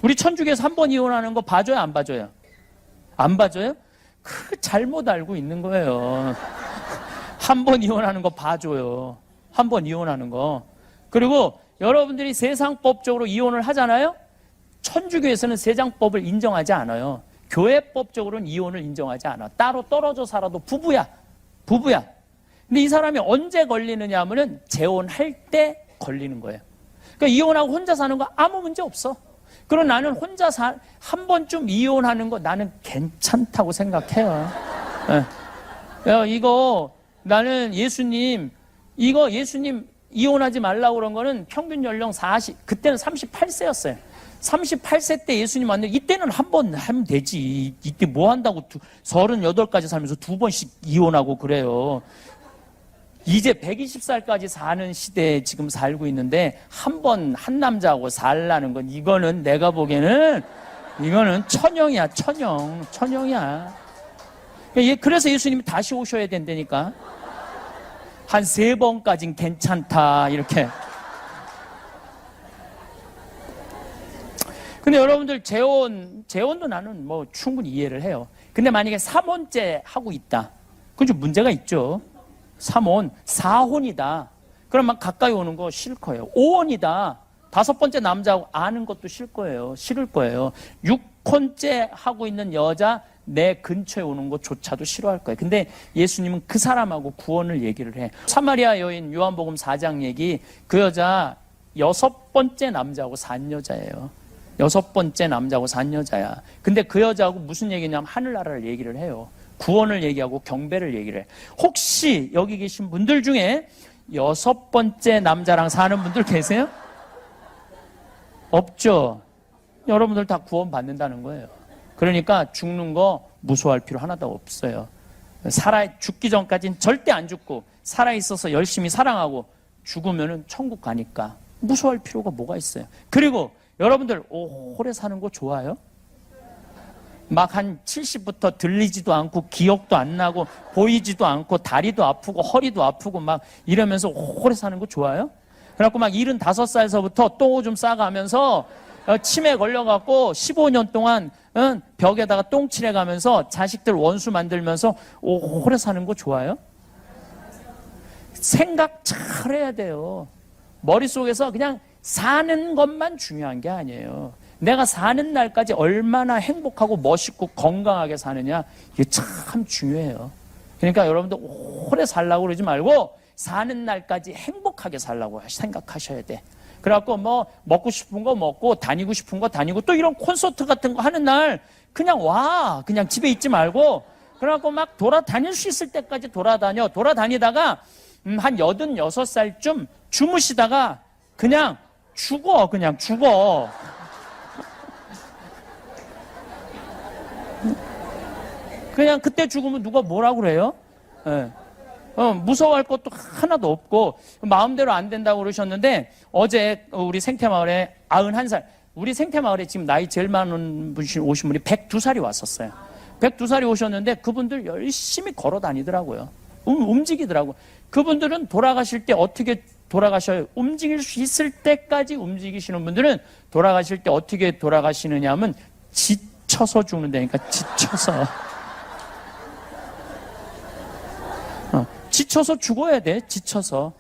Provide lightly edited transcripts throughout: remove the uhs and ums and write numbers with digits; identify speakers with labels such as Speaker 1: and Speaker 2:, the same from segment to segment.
Speaker 1: 우리 천주교에서 한 번 이혼하는 거 봐줘요, 안 봐줘요? 안 봐줘요? 그 잘못 알고 있는 거예요. 한 번 이혼하는 거 봐줘요. 한 번 이혼하는 거. 그리고 여러분들이 세상법적으로 이혼을 하잖아요? 천주교에서는 세상법을 인정하지 않아요. 교회법적으로는 이혼을 인정하지 않아. 따로 떨어져 살아도 부부야. 부부야. 근데 이 사람이 언제 걸리느냐 하면은 재혼할 때 걸리는 거예요. 그러니까 이혼하고 혼자 사는 거 아무 문제 없어. 그럼 나는 혼자 한 번쯤 이혼하는 거 나는 괜찮다고 생각해요. 이거 나는 예수님 이혼하지 말라고 그런 거는 평균 연령 그때는 38세였어요. 38세 때 예수님 왔는데 이때는 한 번 하면 되지. 이때 뭐 한다고 38까지 살면서 2번씩 이혼하고 그래요. 이제 120살까지 사는 시대에 지금 살고 있는데 한 남자하고 살라는 건 이거는 내가 보기에는 이거는 천형이야. 천형이야. 그래서 예수님이 다시 오셔야 된다니까. 한 3번까진 괜찮다 이렇게. 근데 여러분들 재혼도 나는 뭐 충분히 이해를 해요. 근데 만약에 3혼째 하고 있다. 그건 좀 문제가 있죠. 3혼, 4혼이다. 그러면 가까이 오는 거 싫을 거예요. 5혼이다. 5번째 남자하고 아는 것도 싫을 거예요. 6혼째 하고 있는 여자 내 근처에 오는 것조차도 싫어할 거예요. 근데 예수님은 그 사람하고 구원을 얘기를 해. 사마리아 여인 요한복음 4장 얘기, 그 여자 6번째 남자하고 산 여자예요. 6번째 남자하고 산 여자야. 근데 그 여자하고 무슨 얘기냐면 하늘나라를 얘기를 해요. 구원을 얘기하고 경배를 얘기를 해. 혹시 여기 계신 분들 중에 6번째 남자랑 사는 분들 계세요? 없죠? 여러분들 다 구원 받는다는 거예요. 그러니까 죽는 거 무서워할 필요 하나도 없어요. 죽기 전까지는 절대 안 죽고 살아있어서 열심히 사랑하고 죽으면 천국 가니까 무서워할 필요가 뭐가 있어요. 그리고 여러분들 오래 사는 거 좋아요? 막 한 70부터 들리지도 않고 기억도 안 나고 보이지도 않고 다리도 아프고 허리도 아프고 막 이러면서 오래 사는 거 좋아요? 그래갖고 막 75살서부터 똥 오줌 싸가면서 치매 걸려갖고 15년 동안 벽에다가 똥 칠해가면서 자식들 원수 만들면서 오래 사는 거 좋아요? 생각 잘해야 돼요. 머릿속에서 그냥 사는 것만 중요한 게 아니에요. 내가 사는 날까지 얼마나 행복하고 멋있고 건강하게 사느냐, 이게 참 중요해요. 그러니까 여러분들 오래 살라고 그러지 말고 사는 날까지 행복하게 살라고 생각하셔야 돼. 그래갖고 뭐 먹고 싶은 거 먹고 다니고 싶은 거 다니고 또 이런 콘서트 같은 거 하는 날 그냥 그냥 집에 있지 말고 그래갖고 막 돌아다닐 수 있을 때까지 돌아다니다가 한 86살쯤 주무시다가 그냥 죽어. 그냥 그때 죽으면 누가 뭐라고 그래요? 네. 무서워할 것도 하나도 없고 마음대로 안 된다고 그러셨는데 어제 우리 생태마을에 91살, 우리 생태마을에 지금 나이 제일 많은 분이 오신 분이 102살이 왔었어요. 102살이 오셨는데 그분들 열심히 걸어 다니더라고요. 움직이더라고요. 그분들은 돌아가실 때 어떻게 돌아가셔요? 움직일 수 있을 때까지 움직이시는 분들은 돌아가실 때 어떻게 돌아가시느냐 하면 지쳐서 죽는다니까. 지쳐서 죽어야 돼. 지쳐서.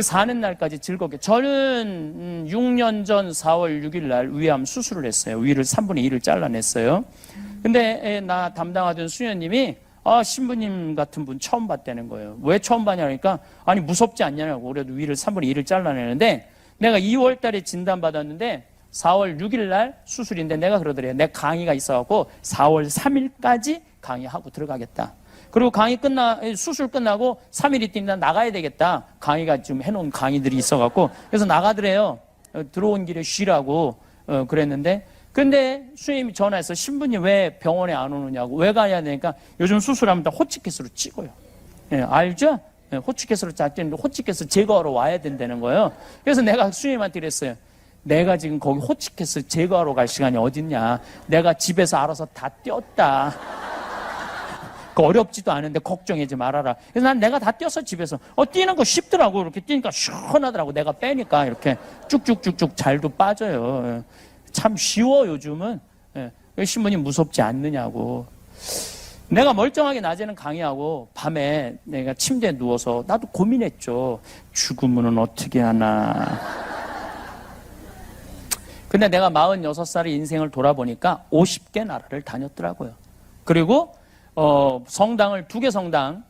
Speaker 1: 사는 날까지 즐겁게. 저는 6년 전 4월 6일 날 위암 수술을 했어요. 위를 3분의 1을 잘라냈어요. 근데 나 담당하던 수녀님이 신부님 같은 분 처음 봤다는 거예요. 왜 처음 봤냐니까 아니 무섭지 않냐고. 그래도 위를 3분의 1을 잘라내는데 내가 2월 달에 진단받았는데 4월 6일 날 수술인데 내가 그러더래요. 내 강의가 있어갖고 4월 3일까지 강의하고 들어가겠다. 그리고 수술 끝나고 3일 있다 나가야 되겠다. 강의가 좀 해놓은 강의들이 있어갖고 그래서 나가더래요. 들어온 길에 쉬라고 그랬는데 근데 수임이 전화해서 신부님 왜 병원에 안 오느냐고. 왜 가야 되니까 요즘 수술하면 다 호치키스로 찍어요. 알죠? 호치키스로 짰는데 호치키스 제거하러 와야 된다는 거예요. 그래서 내가 수임한테 그랬어요. 내가 지금 거기 호치키스 제거하러 갈 시간이 어딨냐. 내가 집에서 알아서 다 떼었다. 어렵지도 않은데 걱정하지 말아라. 그래서 내가 다 떼어서 집에서 뛰는 거 쉽더라고. 이렇게 뛰니까 시원하더라고. 내가 빼니까 이렇게 쭉쭉쭉쭉 잘도 빠져요. 참 쉬워 요즘은. 신부님 무섭지 않느냐고. 내가 멀쩡하게 낮에는 강의하고 밤에 내가 침대에 누워서 나도 고민했죠. 죽으면 어떻게 하나. 근데 내가 46살의 인생을 돌아보니까 50개 나라를 다녔더라고요. 그리고 성당을 2개 성당,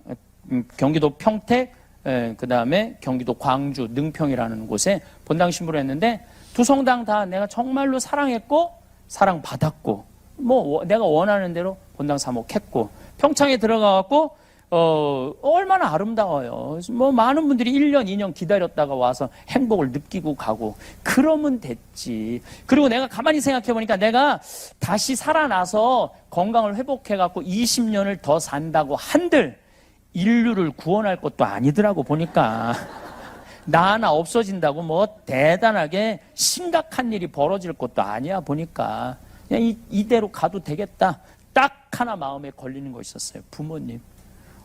Speaker 1: 경기도 평택, 그 다음에 경기도 광주 능평이라는 곳에 본당 신부를 했는데 2 성당 다 내가 정말로 사랑했고 사랑받았고 내가 원하는 대로 본당 사목했고 평창에 들어가갖고 얼마나 아름다워요. 많은 분들이 1년, 2년 기다렸다가 와서 행복을 느끼고 가고 그러면 됐지. 그리고 내가 가만히 생각해 보니까 내가 다시 살아나서 건강을 회복해갖고 20년을 더 산다고 한들 인류를 구원할 것도 아니더라고 보니까. 나 하나 없어진다고 대단하게 심각한 일이 벌어질 것도 아니야 보니까. 그냥 이대로 가도 되겠다. 딱 하나 마음에 걸리는 거 있었어요. 부모님.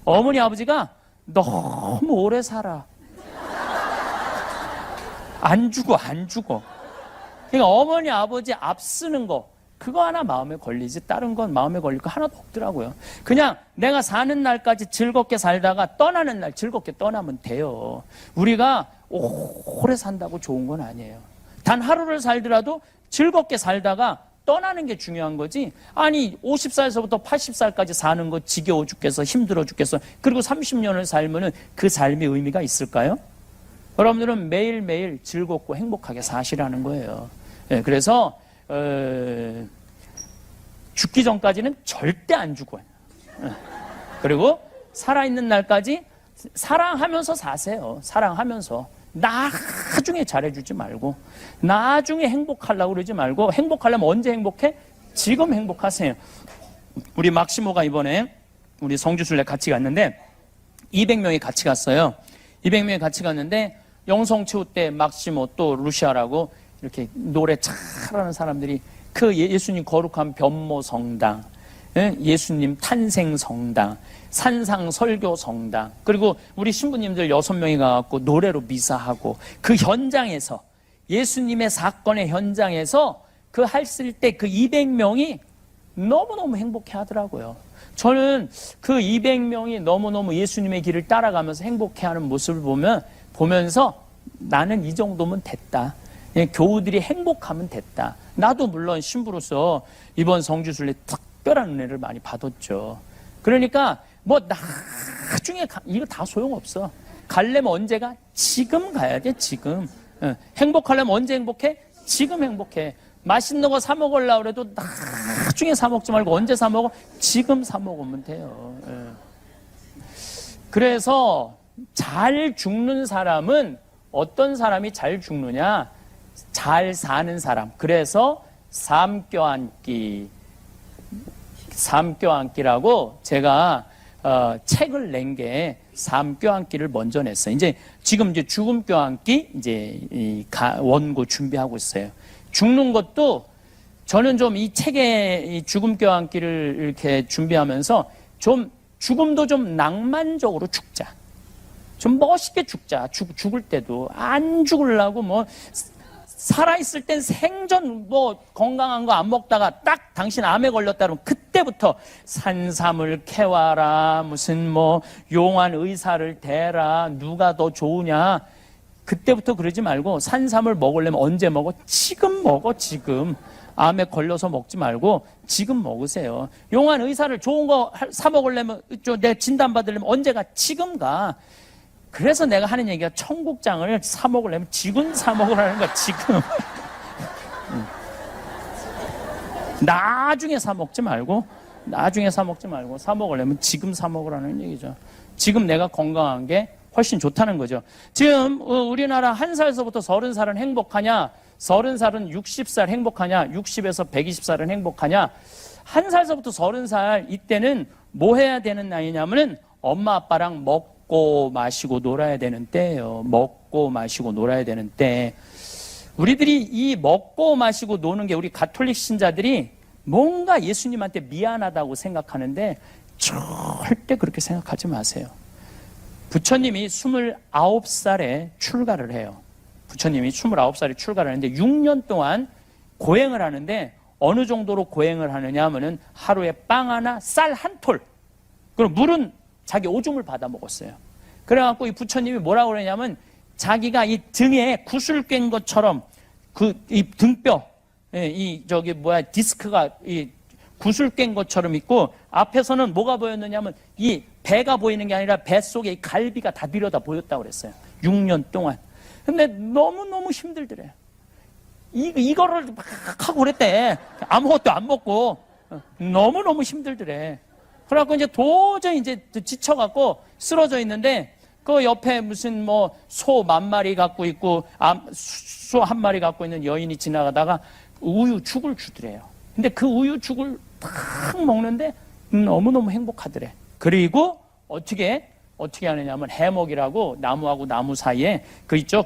Speaker 1: 어머니 아버지가 너무 오래 살아. 안 죽어. 그러니까 어머니 아버지 앞쓰는 거 그거 하나 마음에 걸리지 다른 건 마음에 걸릴 거 하나도 없더라고요. 그냥 내가 사는 날까지 즐겁게 살다가 떠나는 날 즐겁게 떠나면 돼요. 우리가 오래 산다고 좋은 건 아니에요. 단 하루를 살더라도 즐겁게 살다가 떠나는 게 중요한 거지. 아니 50살에서부터 80살까지 사는 거 지겨워 죽겠어, 힘들어 죽겠어. 그리고 30년을 살면은 그 삶의 의미가 있을까요? 여러분들은 매일매일 즐겁고 행복하게 사시라는 거예요. 그래서 죽기 전까지는 절대 안 죽어요. 그리고 살아있는 날까지 사랑하면서 사세요. 사랑하면서. 나중에 잘해주지 말고 나중에 행복하려고 그러지 말고 행복하려면 언제 행복해? 지금 행복하세요. 우리 막시모가 이번에 우리 성주순례 같이 갔는데 200명이 같이 갔어요. 200명이 같이 갔는데 영성체후 때 막시모 또 루시아라고 이렇게 노래 잘하는 사람들이 그 예수님 거룩한 변모 성당, 예수님 탄생 성당, 산상 설교 성당, 그리고 우리 신부님들 6명이 가갖고 노래로 미사하고 그 현장에서 예수님의 사건의 현장에서 그 했을 때 그 200명이 너무너무 행복해 하더라고요. 저는 그 200명이 너무너무 예수님의 길을 따라가면서 행복해 하는 모습을 보면서 나는 이 정도면 됐다. 교우들이 행복하면 됐다. 나도 물론 신부로서 이번 성주순례 특별한 은혜를 많이 받았죠. 그러니까 나중에 이거 다 소용없어. 가려면 언제가? 지금 가야 돼. 지금. 행복하려면 언제 행복해? 지금 행복해. 맛있는 거 사 먹으려고 해도 나중에 사 먹지 말고 언제 사 먹어? 지금 사 먹으면 돼요. 그래서 잘 죽는 사람은 어떤 사람이 잘 죽느냐? 잘 사는 사람. 그래서 삶 껴안기라고 제가 책을 낸 게 삶 껴안기를 먼저 냈어요. 지금 죽음 껴안기 원고 준비하고 있어요. 죽는 것도 저는 좀 이 책의 이 죽음 껴안기를 이렇게 준비하면서 좀 죽음도 좀 낭만적으로 죽자. 좀 멋있게 죽자. 죽을 때도 안 죽으려고 살아있을 땐 생전 건강한 거 안 먹다가 딱 당신 암에 걸렸다 그러면 그때부터 산삼을 캐와라, 무슨 용한 의사를 대라, 누가 더 좋으냐. 그때부터 그러지 말고 산삼을 먹으려면 언제 먹어? 지금 먹어, 지금. 암에 걸려서 먹지 말고 지금 먹으세요. 용한 의사를 좋은 거 사 먹으려면, 내 진단 받으려면 언제가? 지금 가. 그래서 내가 하는 얘기가 청국장을 사 먹으려면 지금 사 먹으라는 거야, 지금. 나중에 사 먹지 말고 사 먹으려면 지금 사 먹으라는 얘기죠. 지금 내가 건강한 게 훨씬 좋다는 거죠. 지금 우리나라 1살서부터 30살은 행복하냐? 30살은 60살 행복하냐? 60에서 120살은 행복하냐? 1살서부터 30살 이때는 뭐 해야 되는 나이냐면은 엄마 아빠랑 먹고 마시고 놀아야 되는 때예요. 먹고 마시고 놀아야 되는 때. 우리들이 이 먹고 마시고 노는 게 우리 가톨릭 신자들이 뭔가 예수님한테 미안하다고 생각하는데 절대 그렇게 생각하지 마세요. 부처님이 29살에 출가를 해요. 부처님이 29살에 출가를 하는데 6년 동안 고행을 하는데 어느 정도로 고행을 하느냐 하면은 하루에 빵 하나, 쌀 한 톨. 그리고 물은 자기 오줌을 받아 먹었어요. 그래갖고 이 부처님이 뭐라고 그러냐면 자기가 이 등에 구슬 꿰는 것처럼 이 등뼈, 디스크가 이 구슬 깬 것처럼 있고 앞에서는 뭐가 보였느냐면 이 배가 보이는 게 아니라 뱃속에 이 갈비가 다 들여다 보였다고 그랬어요. 6년 동안. 근데 너무너무 힘들더래요. 이거를 막 하고 그랬대. 아무것도 안 먹고. 너무너무 힘들더래. 그래갖고 이제 도저히 이제 지쳐갖고 쓰러져 있는데 그 옆에 무슨 뭐 소 10,000마리 갖고 있고 소 1마리 갖고 있는 여인이 지나가다가 우유죽을 주더래요. 근데 그 우유죽을 탁 먹는데 너무너무 행복하더래. 그리고 어떻게 하느냐면 해먹이라고 나무하고 나무 사이에 그 있죠?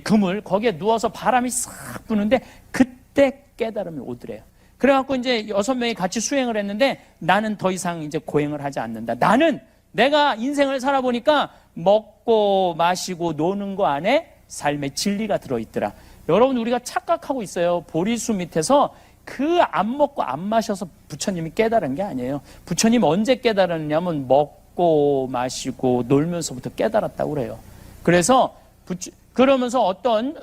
Speaker 1: 그물 거기에 누워서 바람이 싹 부는데 그때 깨달음이 오더래요. 그래갖고 이제 6명이 같이 수행을 했는데 나는 더 이상 이제 고행을 하지 않는다. 나는 내가 인생을 살아보니까 먹고 마시고 노는 거 안에 삶의 진리가 들어있더라. 여러분 우리가 착각하고 있어요. 보리수 밑에서 그 안 먹고 안 마셔서 부처님이 깨달은 게 아니에요. 부처님 언제 깨달았냐면 먹고 마시고 놀면서부터 깨달았다고 그래요. 그래서 그러면서 어떤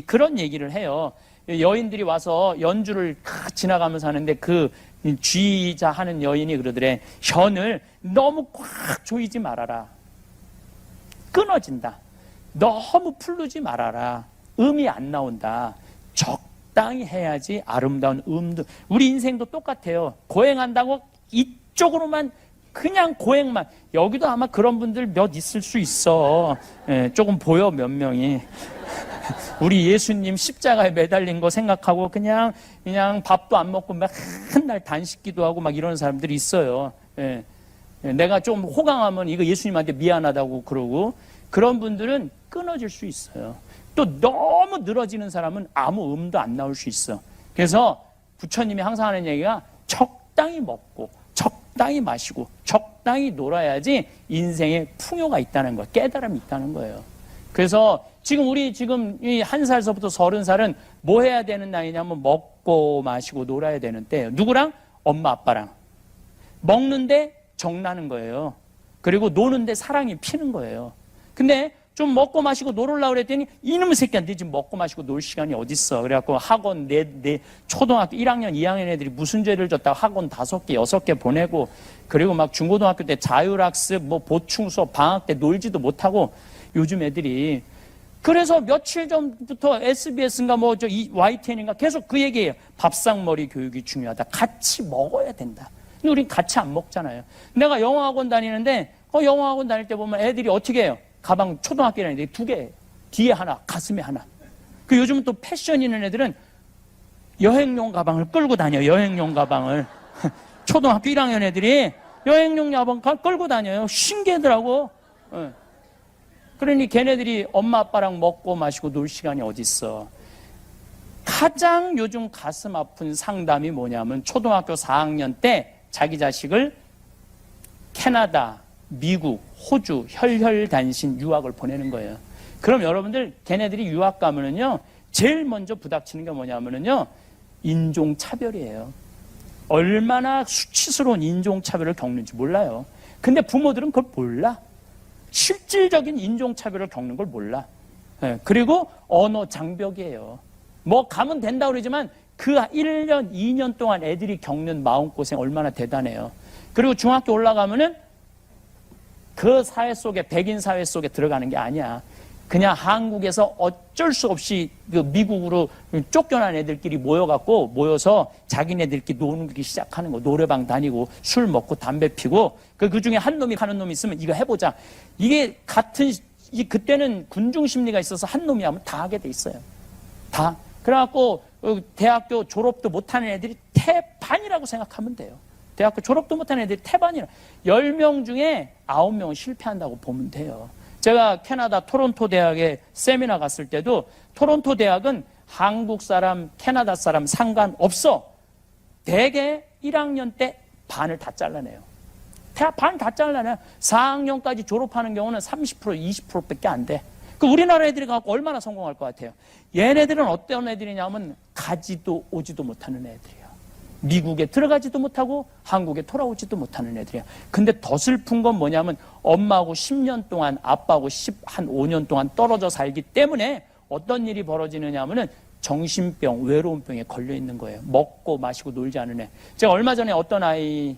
Speaker 1: 그런 얘기를 해요. 여인들이 와서 연주를 지나가면서 하는데 그 쥐자 하는 여인이 그러더래. 현을 너무 꽉 조이지 말아라. 끊어진다. 너무 풀르지 말아라. 음이 안 나온다. 적당히 해야지 아름다운 음도. 우리 인생도 똑같아요. 고행한다고 이쪽으로만 그냥 고행만. 여기도 아마 그런 분들 몇 있을 수 있어. 조금 보여 몇 명이. 우리 예수님 십자가에 매달린 거 생각하고 그냥 밥도 안 먹고 맨날 단식 기도하고 막 이러는 사람들이 있어요. 내가 좀 호강하면 이거 예수님한테 미안하다고 그러고 그런 분들은 끊어질 수 있어요. 또 너무 늘어지는 사람은 아무 음도 안 나올 수 있어. 그래서 부처님이 항상 하는 얘기가 적당히 먹고 적당히 마시고 적당히 놀아야지 인생에 풍요가 있다는 거, 깨달음이 있다는 거예요. 그래서 우리 이 1살서부터 30살은 뭐 해야 되는 나이냐면 먹고 마시고 놀아야 되는 때예요. 누구랑? 엄마 아빠랑. 먹는데 정나는 거예요. 그리고 노는데 사랑이 피는 거예요. 근데 좀 먹고 마시고 놀으려고 그랬더니 이놈의 새끼한테 지금 먹고 마시고 놀 시간이 어딨어. 그래갖고 학원 초등학교 1학년, 2학년 애들이 무슨 죄를 졌다고 학원 5개, 6개 보내고 그리고 막 중고등학교 때 자율학습, 뭐 보충 수업, 방학 때 놀지도 못하고 요즘 애들이 그래서 며칠 전부터 SBS인가 YTN인가 계속 그 얘기예요. 밥상머리 교육이 중요하다. 같이 먹어야 된다. 근데 우린 같이 안 먹잖아요. 내가 영어학원 다니는데 영어학원 다닐 때 보면 애들이 어떻게 해요? 가방 초등학교 애들이 2개, 뒤에 하나, 가슴에 하나. 그 요즘은 또 패션 있는 애들은 여행용 가방을 끌고 다녀요. 여행용 가방을. 초등학교 1학년 애들이 여행용 가방 끌고 다녀요. 신기하더라고. 그러니 걔네들이 엄마 아빠랑 먹고 마시고 놀 시간이 어딨어. 가장 요즘 가슴 아픈 상담이 뭐냐면 초등학교 4학년 때 자기 자식을 캐나다, 미국, 호주 혈혈단신 유학을 보내는 거예요. 그럼 여러분들 걔네들이 유학 가면은요 제일 먼저 부닥치는 게 뭐냐면은요 인종차별이에요. 얼마나 수치스러운 인종차별을 겪는지 몰라요. 근데 부모들은 그걸 몰라. 실질적인 인종차별을 겪는 걸 몰라. 그리고 언어 장벽이에요. 뭐 가면 된다고 그러지만 그 1년, 2년 동안 애들이 겪는 마음고생 얼마나 대단해요. 그리고 중학교 올라가면은 그 사회 속에, 백인 사회 속에 들어가는 게 아니야. 그냥 한국에서 어쩔 수 없이 그 미국으로 쫓겨난 애들끼리 모여서 자기네들끼리 노는 기 시작하는 거. 노래방 다니고 술 먹고 담배 피고 그 중에 한 놈이 가는 놈이 있으면 이거 해보자. 이게 그때는 군중 심리가 있어서 한 놈이 하면 다 하게 돼 있어요. 다. 그래갖고 대학교 졸업도 못하는 애들이 태반이라고 생각하면 돼요. 대학교 졸업도 못하는 애들이 태반이라. 10명 중에 9명은 실패한다고 보면 돼요. 제가 캐나다 토론토 대학에 세미나 갔을 때도 토론토 대학은 한국 사람, 캐나다 사람 상관없어. 대개 1학년 때 반을 다 잘라내요. 반 다 잘라내요. 4학년까지 졸업하는 경우는 30%, 20%밖에 안 돼. 그 우리나라 애들이 갖고 얼마나 성공할 것 같아요? 얘네들은 어떤 애들이냐면 가지도 오지도 못하는 애들이에요. 미국에 들어가지도 못하고 한국에 돌아오지도 못하는 애들이야. 근데 더 슬픈 건 뭐냐면 엄마하고 10년 동안 아빠하고 한 5년 동안 떨어져 살기 때문에 어떤 일이 벌어지느냐 하면은 정신병, 외로움병에 걸려 있는 거예요. 먹고 마시고 놀지 않은 애. 제가 얼마 전에 어떤 아이,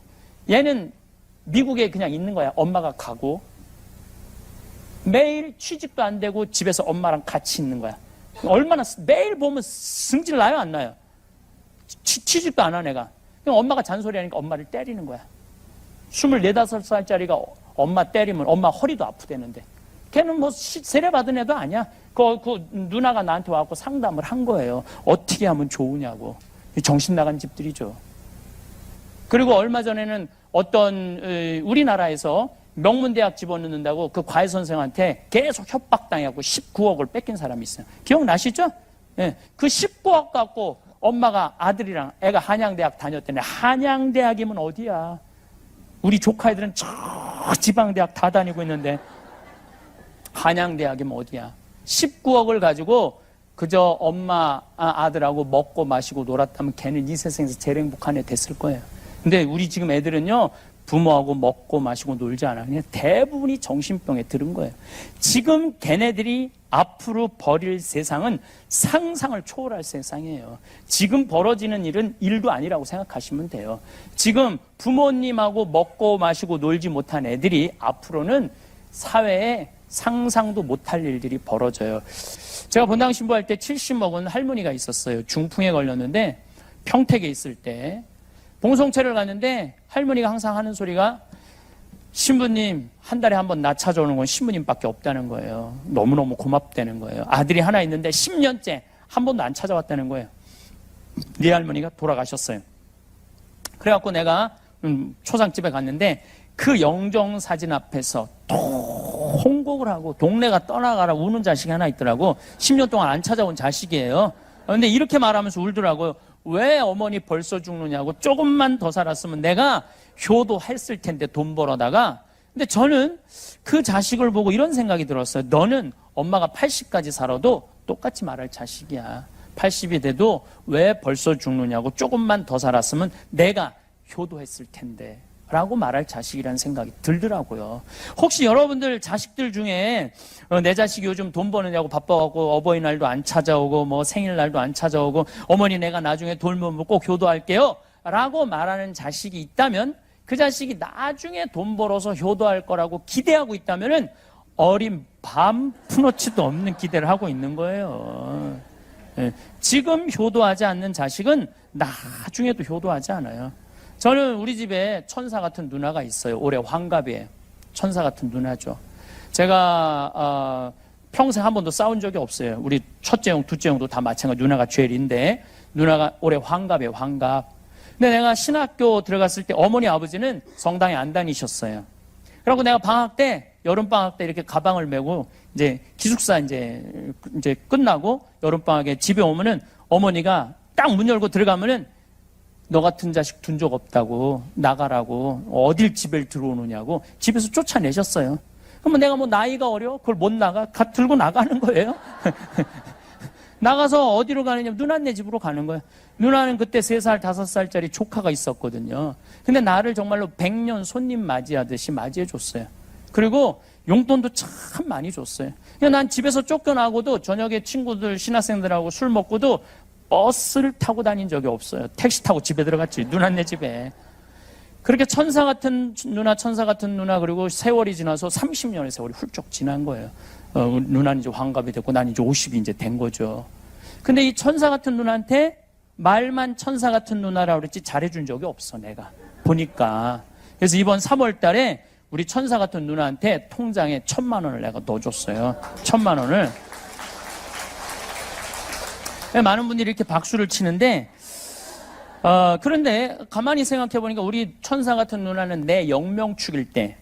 Speaker 1: 얘는 미국에 그냥 있는 거야. 엄마가 가고 매일 취직도 안 되고 집에서 엄마랑 같이 있는 거야. 얼마나 매일 보면 승질 나요, 안 나요? 취직도 안 한 애가. 그냥 엄마가 잔소리하니까 엄마를 때리는 거야. 24, 5살짜리가 엄마 때리면 엄마 허리도 아프대는데. 걔는 뭐 세례 받은 애도 아니야. 그 누나가 나한테 와서 상담을 한 거예요. 어떻게 하면 좋으냐고. 정신 나간 집들이죠. 그리고 얼마 전에는 어떤 우리나라에서 명문대학 집어넣는다고 그 과외선생한테 계속 협박당하고 19억을 뺏긴 사람이 있어요. 기억나시죠? 네. 그 19억 갖고 엄마가 아들이랑 애가 한양대학 다녔더니 한양대학이면 어디야? 우리 조카 애들은 저 지방대학 다 다니고 있는데 한양대학이면 어디야? 19억을 가지고 그저 엄마 아들하고 먹고 마시고 놀았다면 걔는 이 세상에서 제일 행복한 애 됐을 거예요. 근데 우리 지금 애들은요 부모하고 먹고 마시고 놀지 않아. 그냥 대부분이 정신병에 들은 거예요. 지금 걔네들이 앞으로 벌일 세상은 상상을 초월할 세상이에요. 지금 벌어지는 일은 일도 아니라고 생각하시면 돼요. 지금 부모님하고 먹고 마시고 놀지 못한 애들이 앞으로는 사회에 상상도 못할 일들이 벌어져요. 제가 본당 신부할 때 70 먹은 할머니가 있었어요. 중풍에 걸렸는데 평택에 있을 때 봉송체를 갔는데 할머니가 항상 하는 소리가 신부님 한 달에 한 번 나 찾아오는 건 신부님밖에 없다는 거예요. 너무너무 고맙다는 거예요. 아들이 하나 있는데 10년째 한 번도 안 찾아왔다는 거예요. 네 할머니가 돌아가셨어요. 그래갖고 내가 초상집에 갔는데 그 영정사진 앞에서 통곡을 하고 동네가 떠나가라 우는 자식이 하나 있더라고. 10년 동안 안 찾아온 자식이에요. 근데 이렇게 말하면서 울더라고요. 왜 어머니 벌써 죽느냐고. 조금만 더 살았으면 내가 효도했을 텐데 돈 벌어다가. 근데 저는 그 자식을 보고 이런 생각이 들었어요. 너는 엄마가 80까지 살아도 똑같이 말할 자식이야. 80이 돼도 왜 벌써 죽느냐고. 조금만 더 살았으면 내가 효도했을 텐데 라고 말할 자식이라는 생각이 들더라고요. 혹시 여러분들 자식들 중에 내 자식이 요즘 돈 버느냐고 바빠갖고 어버이날도 안 찾아오고 뭐 생일날도 안 찾아오고 어머니 내가 나중에 돌면 꼭 효도할게요 라고 말하는 자식이 있다면 그 자식이 나중에 돈 벌어서 효도할 거라고 기대하고 있다면은 어린 밤 푸너치도 없는 기대를 하고 있는 거예요. 지금 효도하지 않는 자식은 나중에도 효도하지 않아요. 저는 우리 집에 천사 같은 누나가 있어요. 올해 환갑이에요. 천사 같은 누나죠. 제가 평생 한 번도 싸운 적이 없어요. 우리 첫째 형, 둘째 형도 다 마찬가지. 누나가 제일인데 누나가 올해 환갑이에요. 환갑. 근데 내가 신학교 들어갔을 때 어머니 아버지는 성당에 안 다니셨어요. 그리고 내가 방학 때 여름 방학 때 이렇게 가방을 메고 이제 기숙사 이제 끝나고 여름 방학에 집에 오면은 어머니가 딱 문 열고 들어가면은 너 같은 자식 둔 적 없다고 나가라고 어딜 집에 들어오느냐고 집에서 쫓아내셨어요. 그러면 내가 뭐 나이가 어려? 그걸 못 나가? 들고 나가는 거예요. 나가서 어디로 가느냐? 누나네 집으로 가는 거예요. 누나는 그때 3살, 5살짜리 조카가 있었거든요. 근데 나를 정말로 100년 손님 맞이하듯이 맞이해줬어요. 그리고 용돈도 참 많이 줬어요. 난 집에서 쫓겨나고도 저녁에 친구들, 신학생들하고 술 먹고도 버스를 타고 다닌 적이 없어요. 택시 타고 집에 들어갔지. 누나네 집에. 그렇게 천사 같은 누나 그리고 세월이 지나서 30년의 세월이 훌쩍 지난 거예요. 누나는 이제 환갑이 됐고 난 이제 50이 이제 된 거죠. 근데 이 천사 같은 누나한테 말만 천사 같은 누나라고 그랬지 잘해준 적이 없어 내가. 보니까. 그래서 이번 3월 달에 우리 천사 같은 누나한테 통장에 1,000만 원을 내가 넣어줬어요. 1,000만 원을. 많은 분들이 이렇게 박수를 치는데 그런데 가만히 생각해 보니까 우리 천사 같은 누나는 내 영명 축일 때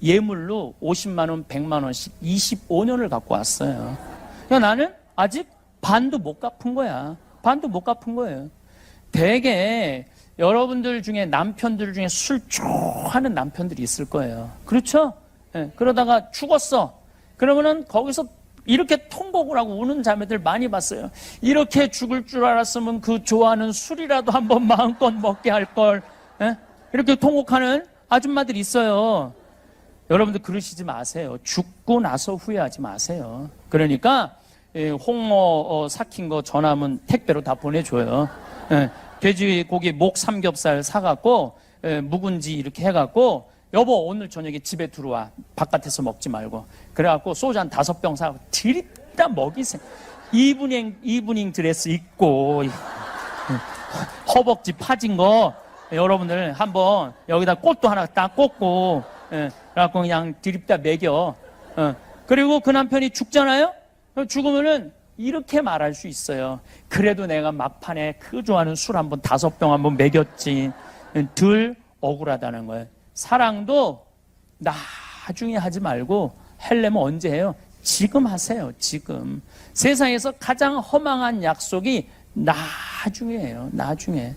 Speaker 1: 예물로 50만 원, 100만 원씩 25년을 갖고 왔어요. 그러니까 나는 아직 반도 못 갚은 거야. 반도 못 갚은 거예요. 되게 여러분들 중에 남편들 중에 술 좋아하는 남편들이 있을 거예요. 그렇죠? 네, 그러다가 죽었어. 그러면은 거기서 이렇게 통곡을 하고 우는 자매들 많이 봤어요. 이렇게 죽을 줄 알았으면 그 좋아하는 술이라도 한번 마음껏 먹게 할 걸. 예? 이렇게 통곡하는 아줌마들이 있어요. 여러분들 그러시지 마세요. 죽고 나서 후회하지 마세요. 그러니까 홍어 삭힌 거 전화하면 택배로 다 보내줘요. 돼지고기 목 삼겹살 사갖고 묵은지 이렇게 해갖고 여보 오늘 저녁에 집에 들어와. 바깥에서 먹지 말고. 그래갖고 소주 한 5병 사갖고 들이다 먹이세요. 이브닝 드레스 입고 허벅지 파진 거 여러분들 한번 여기다 꽃도 하나 딱 꽂고 그래갖고 그냥 들이다 먹여. 그리고 그 남편이 죽잖아요. 죽으면은 이렇게 말할 수 있어요. 그래도 내가 막판에 그 좋아하는 술 한번 5병 한번 먹였지. 덜 억울하다는 거예요. 사랑도 나중에 하지 말고 하려면 언제 해요? 지금 하세요. 지금. 세상에서 가장 허망한 약속이 나중에예요. 나중에.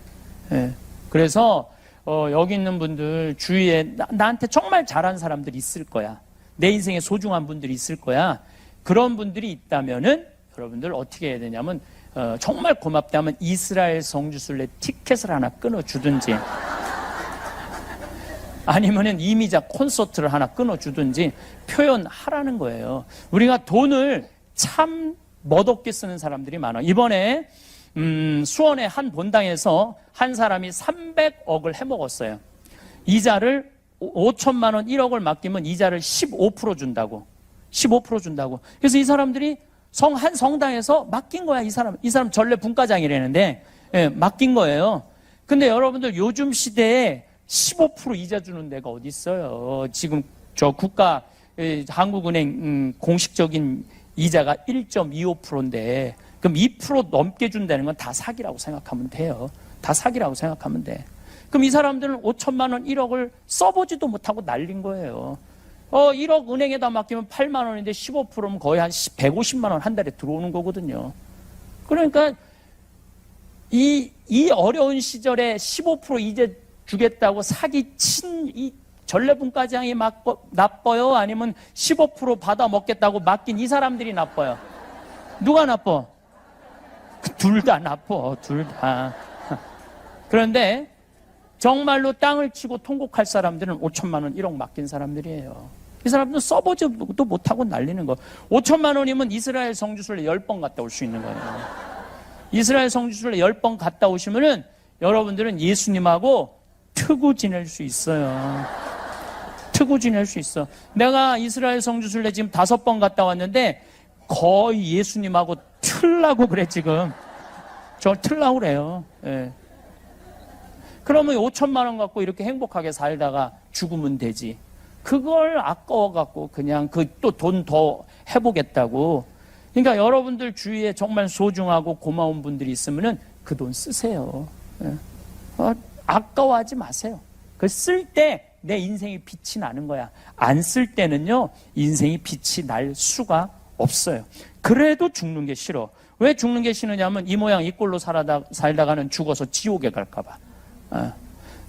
Speaker 1: 그래서 여기 있는 분들 주위에 나한테 정말 잘한 사람들이 있을 거야. 내 인생에 소중한 분들이 있을 거야. 그런 분들이 있다면은 여러분들 어떻게 해야 되냐면 정말 고맙다면 이스라엘 성지순례 티켓을 하나 끊어주든지 아니면은 이미자 콘서트를 하나 끊어주든지 표현하라는 거예요. 우리가 돈을 참 멋없게 쓰는 사람들이 많아. 이번에 수원의 한 본당에서 한 사람이 300억을 해먹었어요. 이자를 5천만 원 1억을 맡기면 이자를 15% 준다고. 15% 준다고. 그래서 이 사람들이 한 성당에서 맡긴 거야. 이 사람 전래 분과장이라는데 맡긴 거예요. 근데 여러분들 요즘 시대에 15% 이자 주는 데가 어디 있어요? 지금 저 국가 한국은행 공식적인 이자가 1.25%인데 그럼 2% 넘게 준다는 건 다 사기라고 생각하면 돼요. 다 사기라고 생각하면 돼. 그럼 이 사람들은 5천만 원 1억을 써보지도 못하고 날린 거예요. 1억 은행에다 맡기면 8만 원인데 15%면 거의 한 150만 원 한 달에 들어오는 거거든요. 그러니까 이 어려운 시절에 15% 이제 주겠다고 사기친 이 전래분과장이 나빠요? 아니면 15% 받아 먹겠다고 맡긴 이 사람들이 나빠요? 누가 나빠? 둘 다 나빠. 둘 다. 그런데 정말로 땅을 치고 통곡할 사람들은 5천만 원 1억 맡긴 사람들이에요. 이 사람들은 써보지도 못하고 날리는 거. 5천만 원이면 이스라엘 성지순례 10번 갔다 올 수 있는 거예요. 이스라엘 성지순례 10번 갔다 오시면은 여러분들은 예수님하고 트고 지낼 수 있어요. 트고 지낼 수 있어. 내가 이스라엘 성지순례 지금 5번 갔다 왔는데 거의 예수님하고 틀라고 그래 지금. 저 틀라고 그래요. 예. 그러면 5천만 원 갖고 이렇게 행복하게 살다가 죽으면 되지. 그걸 아까워갖고 그냥 또 돈 더 해보겠다고. 그러니까 여러분들 주위에 정말 소중하고 고마운 분들이 있으면은 그 돈 쓰세요. 예. 아까워하지 마세요. 그 쓸 때 내 인생이 빛이 나는 거야. 안 쓸 때는요, 인생이 빛이 날 수가 없어요. 그래도 죽는 게 싫어. 왜 죽는 게 싫으냐면 이 모양 이 꼴로 살다가는 죽어서 지옥에 갈까봐.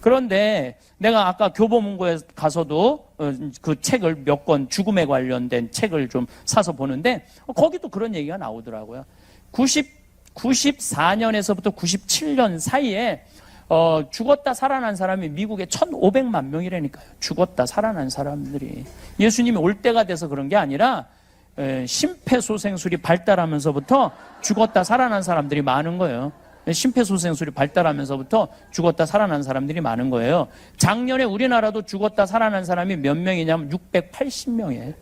Speaker 1: 그런데 내가 아까 교보문고에 가서도 그 책을 몇 권 죽음에 관련된 책을 좀 사서 보는데 거기도 그런 얘기가 나오더라고요. 94년에서부터 97년 사이에 죽었다 살아난 사람이 미국에 1,500만 명이라니까요. 죽었다 살아난 사람들이. 예수님이 올 때가 돼서 그런 게 아니라 심폐소생술이 발달하면서부터 죽었다 살아난 사람들이 많은 거예요. 심폐소생술이 발달하면서부터 죽었다 살아난 사람들이 많은 거예요. 작년에 우리나라도 죽었다 살아난 사람이 몇 명이냐면 680명이에요.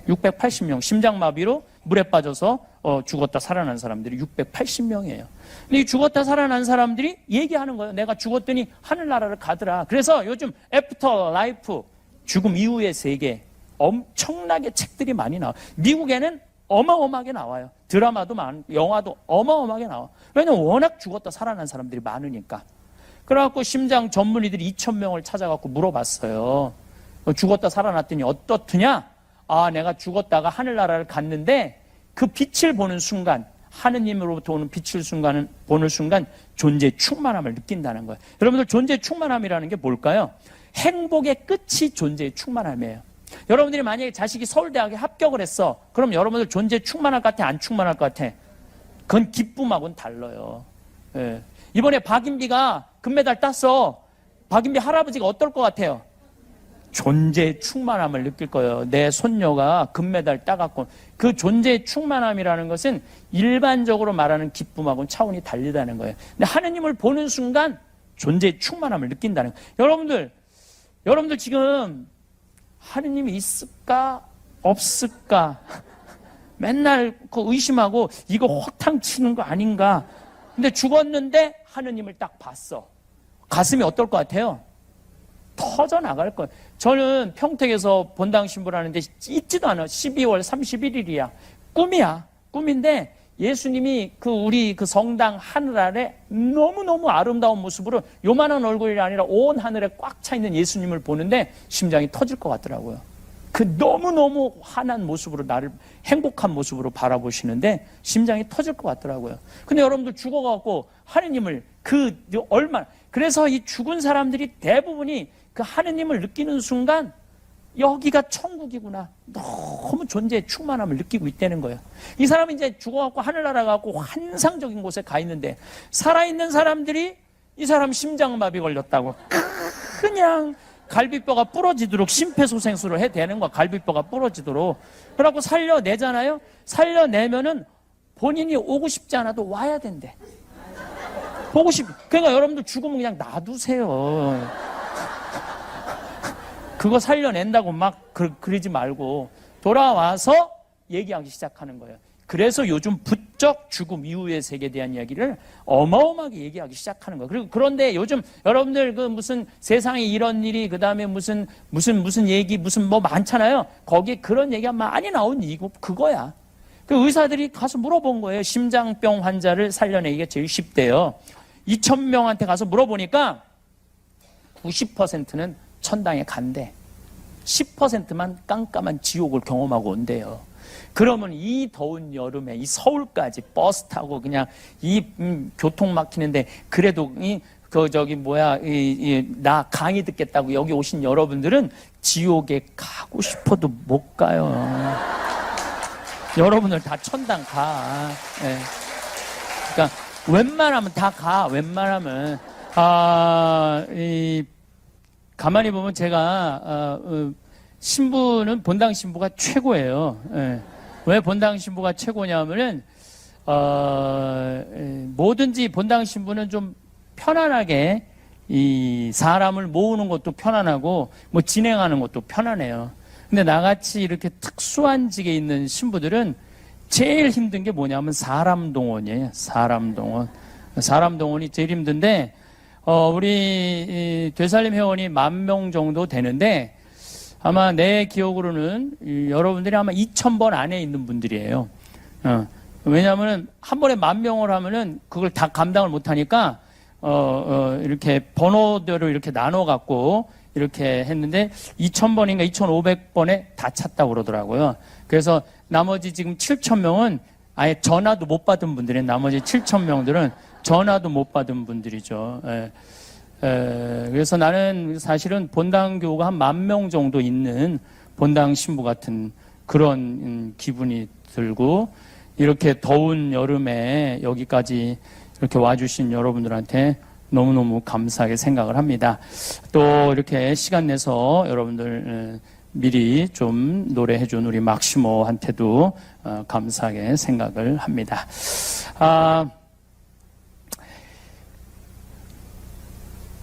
Speaker 1: 680명. 심장마비로 물에 빠져서 죽었다 살아난 사람들이 680명이에요. 근데 이 죽었다 살아난 사람들이 얘기하는 거예요. 내가 죽었더니 하늘나라를 가더라. 그래서 요즘 애프터 라이프, 죽음 이후의 세계, 엄청나게 책들이 많이 나와요. 미국에는 어마어마하게 나와요. 드라마도 영화도 어마어마하게 나와. 왜냐면 워낙 죽었다 살아난 사람들이 많으니까. 그래갖고 심장 전문의들이 2,000명을 찾아갖고 물어봤어요. 죽었다 살아났더니 어떻느냐? 내가 죽었다가 하늘나라를 갔는데 그 빛을 보는 순간, 하느님으로부터 오는 빛을 보는 순간 존재의 충만함을 느낀다는 거예요. 여러분들 존재의 충만함이라는 게 뭘까요? 행복의 끝이 존재의 충만함이에요. 여러분들이 만약에 자식이 서울대학에 합격을 했어. 그럼 여러분들 존재에 충만할 것 같아? 안 충만할 것 같아? 그건 기쁨하고는 달라요. 예. 이번에 박인비가 금메달 땄어. 박인비 할아버지가 어떨 것 같아요? 존재의 충만함을 느낄 거예요. 내 손녀가 금메달 따갖고. 그 존재의 충만함이라는 것은 일반적으로 말하는 기쁨하고는 차원이 다르다는 거예요. 근데 하느님을 보는 순간 존재의 충만함을 느낀다는 거예요. 여러분들 지금 하느님이 있을까 없을까 맨날 그 의심하고 이거 허탕 치는 거 아닌가. 근데 죽었는데 하느님을 딱 봤어. 가슴이 어떨 것 같아요? 터져 나갈 거예요. 저는 평택에서 본당 신부를 하는데 있지도 않아. 12월 31일이야. 꿈이야. 꿈인데 예수님이 우리 성당 하늘 아래 너무너무 아름다운 모습으로 요만한 얼굴이 아니라 온 하늘에 꽉 차 있는 예수님을 보는데 심장이 터질 것 같더라고요. 그 너무너무 환한 모습으로 나를 행복한 모습으로 바라보시는데 심장이 터질 것 같더라고요. 근데 여러분들 죽어갖고 하느님을 그래서 이 죽은 사람들이 대부분이 그 하느님을 느끼는 순간 여기가 천국이구나. 너무 존재의 충만함을 느끼고 있다는 거예요. 이 사람은 이제 죽어갖고 하늘나라 가고 환상적인 곳에 가 있는데 살아있는 사람들이 이 사람 심장마비 걸렸다고 그냥 갈비뼈가 부러지도록 심폐소생술을 해대는 거야. 갈비뼈가 부러지도록. 그래갖고 살려내잖아요. 살려내면은 본인이 오고 싶지 않아도 와야 된대. 그러니까 여러분들 죽으면 그냥 놔두세요. 그거 살려낸다고 막 그러지 말고 돌아와서 얘기하기 시작하는 거예요. 그래서 요즘 부쩍 죽음 이후의 세계에 대한 이야기를 어마어마하게 얘기하기 시작하는 거예요. 그런데 요즘 여러분들 무슨 세상에 이런 일이 그다음에 무슨 얘기 무슨 뭐 많잖아요. 거기에 그런 얘기가 많이 나온 이유가 그거야. 그 의사들이 가서 물어본 거예요. 심장병 환자를 살려내기가 제일 쉽대요. 2,000명한테 가서 물어보니까 90%는 천당에 간대. 10%만 깜깜한 지옥을 경험하고 온대요. 그러면 이 더운 여름에 이 서울까지 버스 타고 그냥 교통 막히는데 그래도 나 강의 듣겠다고 여기 오신 여러분들은 지옥에 가고 싶어도 못 가요. 여러분들 다 천당 가. 네. 그러니까 웬만하면 다 가. 웬만하면 가만히 보면 제가 신부는 본당 신부가 최고예요. 예. 왜 본당 신부가 최고냐면은 뭐든지 본당 신부는 좀 편안하게 이 사람을 모으는 것도 편안하고 뭐 진행하는 것도 편안해요. 근데 나같이 이렇게 특수한 직에 있는 신부들은 제일 힘든 게 뭐냐면 사람 동원이에요. 사람 동원이 제일 힘든데 우리 되살림 회원이 10,000명 정도 되는데 아마 내 기억으로는 여러분들이 아마 2,000번 안에 있는 분들이에요. 왜냐하면 한 번에 10,000명을 하면은 그걸 다 감당을 못하니까 이렇게 번호대로 이렇게 나눠갖고 이렇게 했는데 2,000번인가 2,500번에 다 찼다고 그러더라고요. 그래서 나머지 지금 7,000명은 아예 전화도 못 받은 분들이 나머지 7,000명들은 전화도 못 받은 분들이죠. 그래서 나는 사실은 본당 교우가 한 10,000명 정도 있는 본당 신부 같은 그런 기분이 들고 이렇게 더운 여름에 여기까지 이렇게 와주신 여러분들한테 너무너무 감사하게 생각을 합니다. 또 이렇게 시간 내서 여러분들 미리 좀 노래해준 우리 막시모한테도 감사하게 생각을 합니다.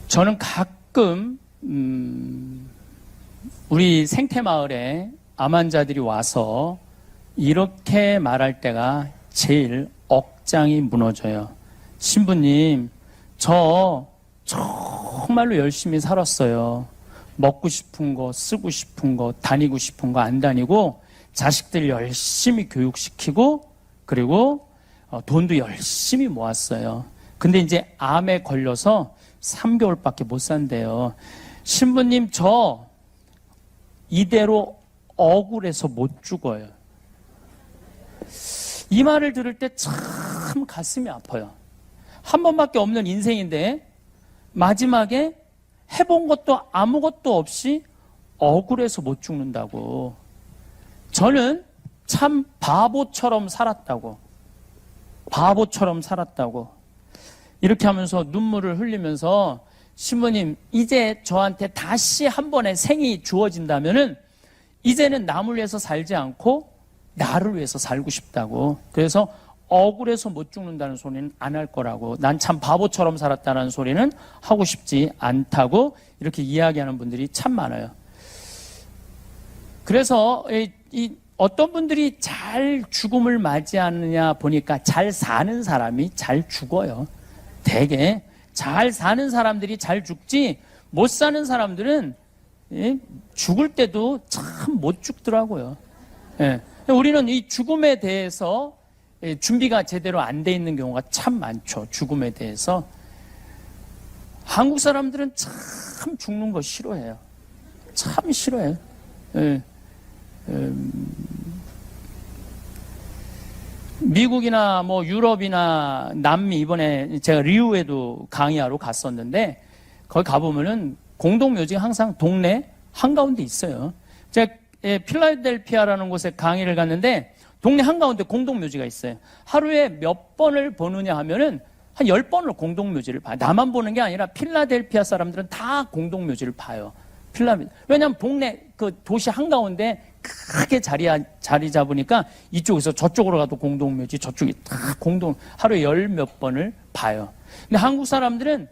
Speaker 1: 저는 가끔 우리 생태마을에 암 환자들이 와서 이렇게 말할 때가 제일 억장이 무너져요. 신부님, 저 정말로 열심히 살았어요. 먹고 싶은 거, 쓰고 싶은 거, 다니고 싶은 거 안 다니고 자식들 열심히 교육시키고 그리고 돈도 열심히 모았어요. 근데 이제 암에 걸려서 3개월밖에 못 산대요. 신부님, 저 이대로 억울해서 못 죽어요. 이 말을 들을 때 참 가슴이 아파요. 한 번밖에 없는 인생인데 마지막에 해본 것도 아무것도 없이 억울해서 못 죽는다고. 저는 참 바보처럼 살았다고. 바보처럼 살았다고. 이렇게 하면서 눈물을 흘리면서 신부님, 이제 저한테 다시 한 번의 생이 주어진다면은 이제는 남을 위해서 살지 않고 나를 위해서 살고 싶다고. 그래서 억울해서 못 죽는다는 소리는 안 할 거라고. 난 참 바보처럼 살았다는 소리는 하고 싶지 않다고 이렇게 이야기하는 분들이 참 많아요. 그래서 어떤 분들이 잘 죽음을 맞이하느냐 보니까 잘 사는 사람이 잘 죽어요. 되게 잘 사는 사람들이 잘 죽지 못 사는 사람들은 죽을 때도 참 못 죽더라고요. 우리는 이 죽음에 대해서 준비가 제대로 안 돼 있는 경우가 참 많죠. 죽음에 대해서. 한국 사람들은 참 죽는 거 싫어해요. 참 싫어해요. 미국이나 뭐 유럽이나 남미, 이번에 제가 리우에도 강의하러 갔었는데 거기 가보면은 공동묘지가 항상 동네 한가운데 있어요. 제가 필라델피아라는 곳에 강의를 갔는데 동네 한가운데 공동묘지가 있어요. 하루에 몇 번을 보느냐 하면은 한 10번을 공동묘지를 봐요. 나만 보는 게 아니라 필라델피아 사람들은 다 공동묘지를 봐요. 왜냐하면 동네 그 도시 한가운데 크게 자리 잡으니까 이쪽에서 저쪽으로 가도 공동묘지, 저쪽이 다 하루에 10몇 번을 봐요. 근데 한국 사람들은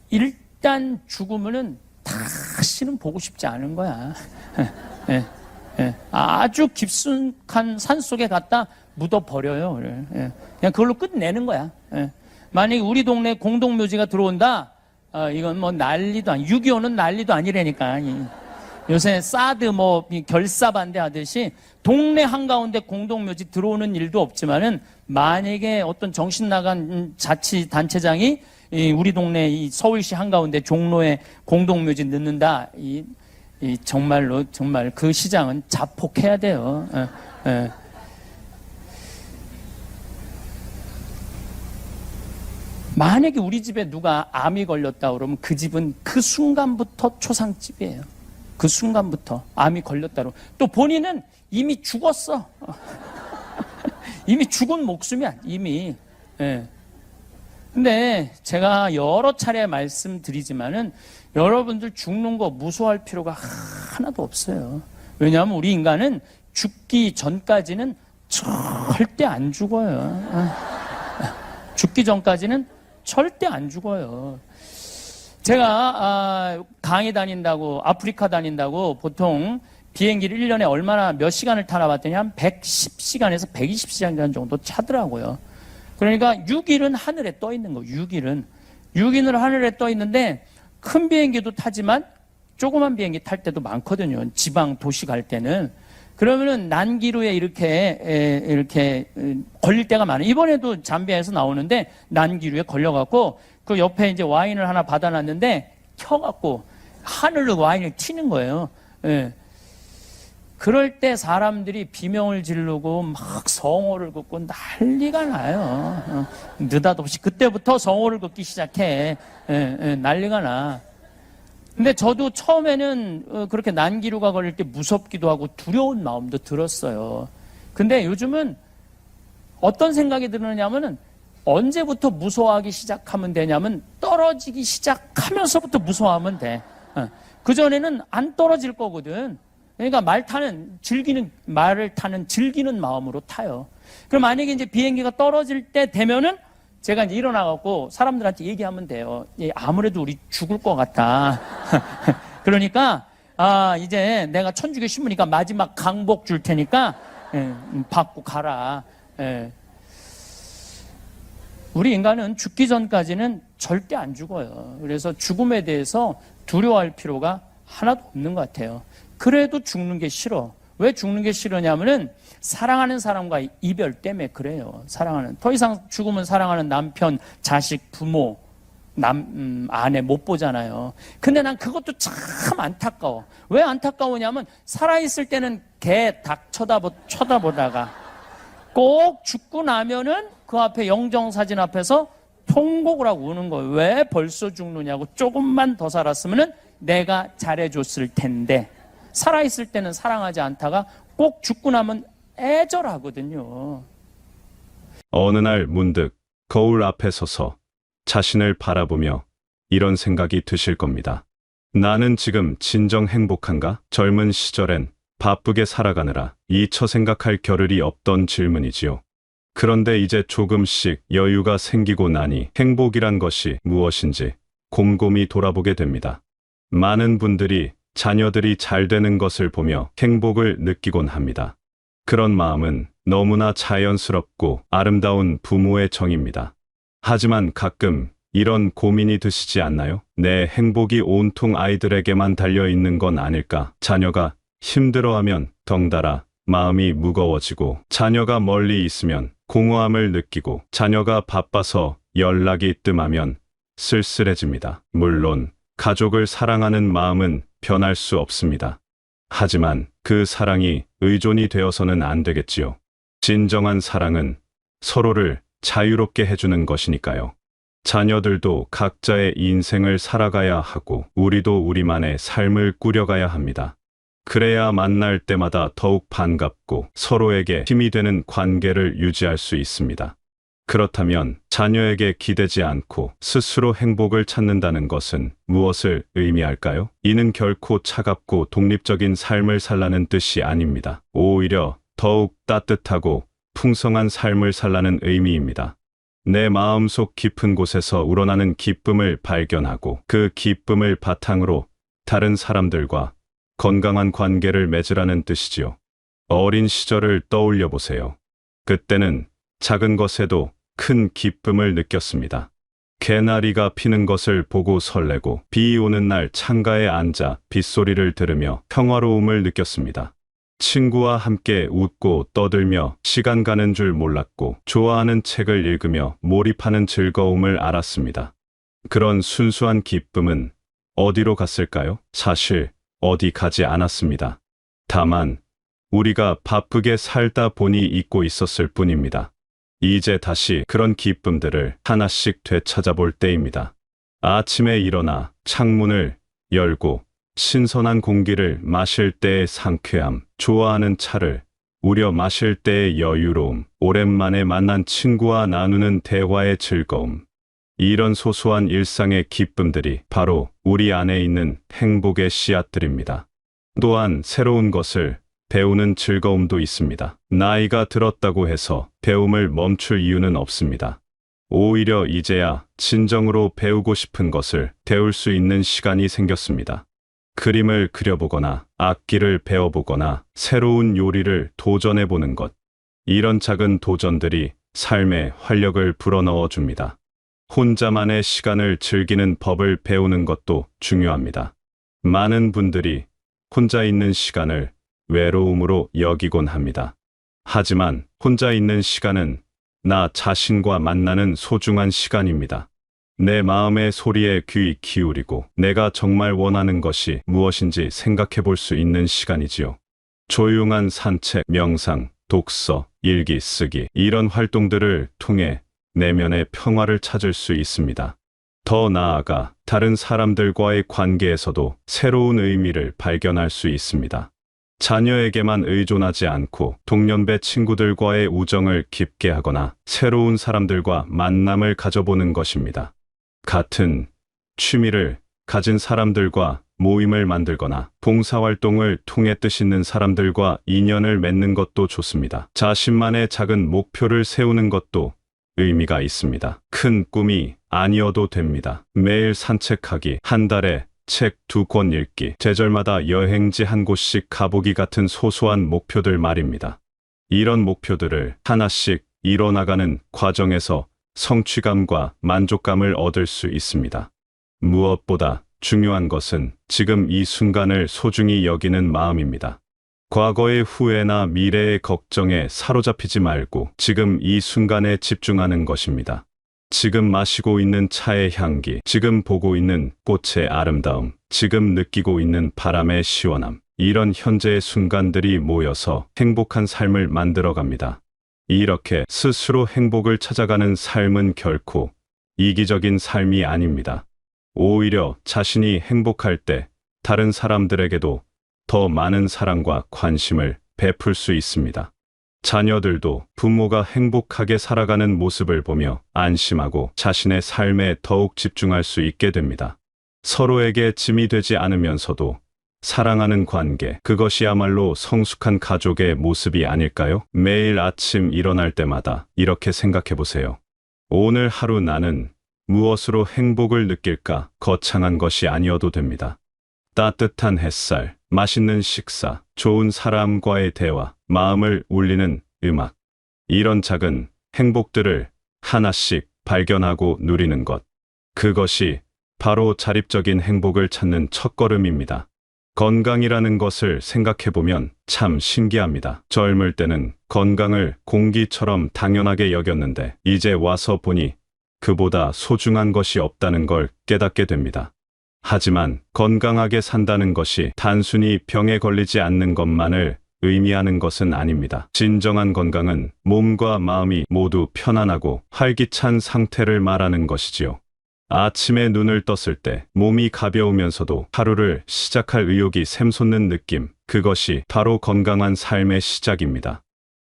Speaker 1: 일단 죽으면은 다시는 보고 싶지 않은 거야. 아주 깊숙한 산 속에 갖다 묻어버려요. 그냥 그걸로 끝내는 거야. 만약에 우리 동네 공동묘지가 들어온다, 이건 뭐 난리도 6.25는 난리도 아니라니까. 요새 사드 뭐 결사반대 하듯이 동네 한가운데 공동묘지 들어오는 일도 없지만은 만약에 어떤 정신 나간 자치단체장이 우리 동네 이 서울시 한가운데 종로에 공동묘지 넣는다, 정말로 정말 그 시장은 자폭해야 돼요. 만약에 우리 집에 누가 암이 걸렸다 그러면 그 집은 그 순간부터 초상집이에요. 그 순간부터 암이 걸렸다 그러면 또 본인은 이미 죽었어. 이미 죽은 목숨이야, 이미. 근데 제가 여러 차례 말씀드리지만은 여러분들 죽는 거 무서워할 필요가 하나도 없어요. 왜냐하면 우리 인간은 죽기 전까지는 절대 안 죽어요. 죽기 전까지는 절대 안 죽어요. 제가 강의 다닌다고, 아프리카 다닌다고 보통 비행기를 1년에 얼마나 몇 시간을 타나 봤더니 한 110시간에서 120시간 정도 차더라고요. 그러니까 6일은 하늘에 떠 있는 거, 6일은. 6일은 하늘에 떠 있는데 큰 비행기도 타지만 조그만 비행기 탈 때도 많거든요. 지방 도시 갈 때는. 그러면은 난기류에 이렇게 걸릴 때가 많아요. 이번에도 잠비아에서 나오는데 난기류에 걸려갖고 그 옆에 이제 와인을 하나 받아놨는데 켜갖고 하늘로 와인을 튀는 거예요. 그럴 때 사람들이 비명을 지르고 막 성호를 긋고 난리가 나요. 느닷없이 그때부터 성호를 긋기 시작해. 난리가 나. 근데 저도 처음에는 그렇게 난기류가 걸릴 때 무섭기도 하고 두려운 마음도 들었어요. 근데 요즘은 어떤 생각이 드느냐면은 언제부터 무서워하기 시작하면 되냐면 떨어지기 시작하면서부터 무서워하면 돼. 그전에는 안 떨어질 거거든. 그러니까 말을 타는 즐기는 마음으로 타요. 그럼 만약에 이제 비행기가 떨어질 때 되면은 제가 이제 일어나갖고 사람들한테 얘기하면 돼요. 아무래도 우리 죽을 것 같다. 그러니까, 이제 내가 천주교 신부니까 마지막 강복 줄 테니까, 받고 가라. 우리 인간은 죽기 전까지는 절대 안 죽어요. 그래서 죽음에 대해서 두려워할 필요가 하나도 없는 것 같아요. 그래도 죽는 게 싫어. 왜 죽는 게 싫으냐면은 사랑하는 사람과 이별 때문에 그래요. 더 이상 죽으면 사랑하는 남편, 자식, 부모, 아내 못 보잖아요. 근데 난 그것도 참 안타까워. 왜 안타까우냐면 살아있을 때는 개, 닭 쳐다보다가 꼭 죽고 나면은 그 앞에 영정사진 앞에서 통곡을 하고 우는 거예요. 왜 벌써 죽느냐고. 조금만 더 살았으면 내가 잘해줬을 텐데. 살아있을 때는 사랑하지 않다가 꼭 죽고 나면 애절하거든요.
Speaker 2: 어느 날 문득 거울 앞에 서서 자신을 바라보며 이런 생각이 드실 겁니다. 나는 지금 진정 행복한가? 젊은 시절엔 바쁘게 살아가느라 잊혀 생각할 겨를이 없던 질문이지요. 그런데 이제 조금씩 여유가 생기고 나니 행복이란 것이 무엇인지 곰곰이 돌아보게 됩니다. 많은 분들이 자녀들이 잘 되는 것을 보며 행복을 느끼곤 합니다. 그런 마음은 너무나 자연스럽고 아름다운 부모의 정입니다. 하지만 가끔 이런 고민이 드시지 않나요? 내 행복이 온통 아이들에게만 달려있는 건 아닐까? 자녀가 힘들어하면 덩달아 마음이 무거워지고, 자녀가 멀리 있으면 공허함을 느끼고, 자녀가 바빠서 연락이 뜸하면 쓸쓸해집니다. 물론 가족을 사랑하는 마음은 변할 수 없습니다. 하지만 그 사랑이 의존이 되어서는 안 되겠지요. 진정한 사랑은 서로를 자유롭게 해주는 것이니까요. 자녀들도 각자의 인생을 살아가야 하고, 우리도 우리만의 삶을 꾸려가야 합니다. 그래야 만날 때마다 더욱 반갑고 서로에게 힘이 되는 관계를 유지할 수 있습니다. 그렇다면 자녀에게 기대지 않고 스스로 행복을 찾는다는 것은 무엇을 의미할까요? 이는 결코 차갑고 독립적인 삶을 살라는 뜻이 아닙니다. 오히려 더욱 따뜻하고 풍성한 삶을 살라는 의미입니다. 내 마음속 깊은 곳에서 우러나는 기쁨을 발견하고, 그 기쁨을 바탕으로 다른 사람들과 건강한 관계를 맺으라는 뜻이지요. 어린 시절을 떠올려 보세요. 그때는 작은 것에도 큰 기쁨을 느꼈습니다. 개나리가 피는 것을 보고 설레고, 비 오는 날 창가에 앉아 빗소리를 들으며 평화로움을 느꼈습니다. 친구와 함께 웃고 떠들며 시간 가는 줄 몰랐고, 좋아하는 책을 읽으며 몰입하는 즐거움을 알았습니다. 그런 순수한 기쁨은 어디로 갔을까요? 사실 어디 가지 않았습니다. 다만 우리가 바쁘게 살다 보니 잊고 있었을 뿐입니다. 이제 다시 그런 기쁨들을 하나씩 되찾아볼 때입니다. 아침에 일어나 창문을 열고 신선한 공기를 마실 때의 상쾌함, 좋아하는 차를 우려 마실 때의 여유로움, 오랜만에 만난 친구와 나누는 대화의 즐거움. 이런 소소한 일상의 기쁨들이 바로 우리 안에 있는 행복의 씨앗들입니다. 또한 새로운 것을 배우는 즐거움도 있습니다. 나이가 들었다고 해서 배움을 멈출 이유는 없습니다. 오히려 이제야 진정으로 배우고 싶은 것을 배울 수 있는 시간이 생겼습니다. 그림을 그려보거나 악기를 배워보거나 새로운 요리를 도전해보는 것. 이런 작은 도전들이 삶에 활력을 불어넣어 줍니다. 혼자만의 시간을 즐기는 법을 배우는 것도 중요합니다. 많은 분들이 혼자 있는 시간을 외로움으로 여기곤 합니다. 하지만 혼자 있는 시간은 나 자신과 만나는 소중한 시간입니다. 내 마음의 소리에 귀 기울이고 내가 정말 원하는 것이 무엇인지 생각해 볼 수 있는 시간이지요. 조용한 산책, 명상, 독서, 일기 쓰기, 이런 활동들을 통해 내면의 평화를 찾을 수 있습니다. 더 나아가 다른 사람들과의 관계에서도 새로운 의미를 발견할 수 있습니다. 자녀에게만 의존하지 않고 동년배 친구들과의 우정을 깊게 하거나 새로운 사람들과 만남을 가져보는 것입니다. 같은 취미를 가진 사람들과 모임을 만들거나 봉사활동을 통해 뜻있는 사람들과 인연을 맺는 것도 좋습니다. 자신만의 작은 목표를 세우는 것도 의미가 있습니다. 큰 꿈이 아니어도 됩니다. 매일 산책하기, 한 달에 책 2권 읽기, 계절마다 여행지 한 곳씩 가보기 같은 소소한 목표들 말입니다. 이런 목표들을 하나씩 이뤄나가는 과정에서 성취감과 만족감을 얻을 수 있습니다. 무엇보다 중요한 것은 지금 이 순간을 소중히 여기는 마음입니다. 과거의 후회나 미래의 걱정에 사로잡히지 말고 지금 이 순간에 집중하는 것입니다. 지금 마시고 있는 차의 향기, 지금 보고 있는 꽃의 아름다움, 지금 느끼고 있는 바람의 시원함, 이런 현재의 순간들이 모여서 행복한 삶을 만들어갑니다. 이렇게 스스로 행복을 찾아가는 삶은 결코 이기적인 삶이 아닙니다. 오히려 자신이 행복할 때 다른 사람들에게도 더 많은 사랑과 관심을 베풀 수 있습니다. 자녀들도 부모가 행복하게 살아가는 모습을 보며 안심하고 자신의 삶에 더욱 집중할 수 있게 됩니다. 서로에게 짐이 되지 않으면서도 사랑하는 관계, 그것이야말로 성숙한 가족의 모습이 아닐까요? 매일 아침 일어날 때마다 이렇게 생각해 보세요. 오늘 하루 나는 무엇으로 행복을 느낄까? 거창한 것이 아니어도 됩니다. 따뜻한 햇살, 맛있는 식사, 좋은 사람과의 대화, 마음을 울리는 음악. 이런 작은 행복들을 하나씩 발견하고 누리는 것. 그것이 바로 자립적인 행복을 찾는 첫걸음입니다. 건강이라는 것을 생각해보면 참 신기합니다. 젊을 때는 건강을 공기처럼 당연하게 여겼는데 이제 와서 보니 그보다 소중한 것이 없다는 걸 깨닫게 됩니다. 하지만 건강하게 산다는 것이 단순히 병에 걸리지 않는 것만을 의미하는 것은 아닙니다. 진정한 건강은 몸과 마음이 모두 편안하고 활기찬 상태를 말하는 것이지요. 아침에 눈을 떴을 때 몸이 가벼우면서도 하루를 시작할 의욕이 샘솟는 느낌, 그것이 바로 건강한 삶의 시작입니다.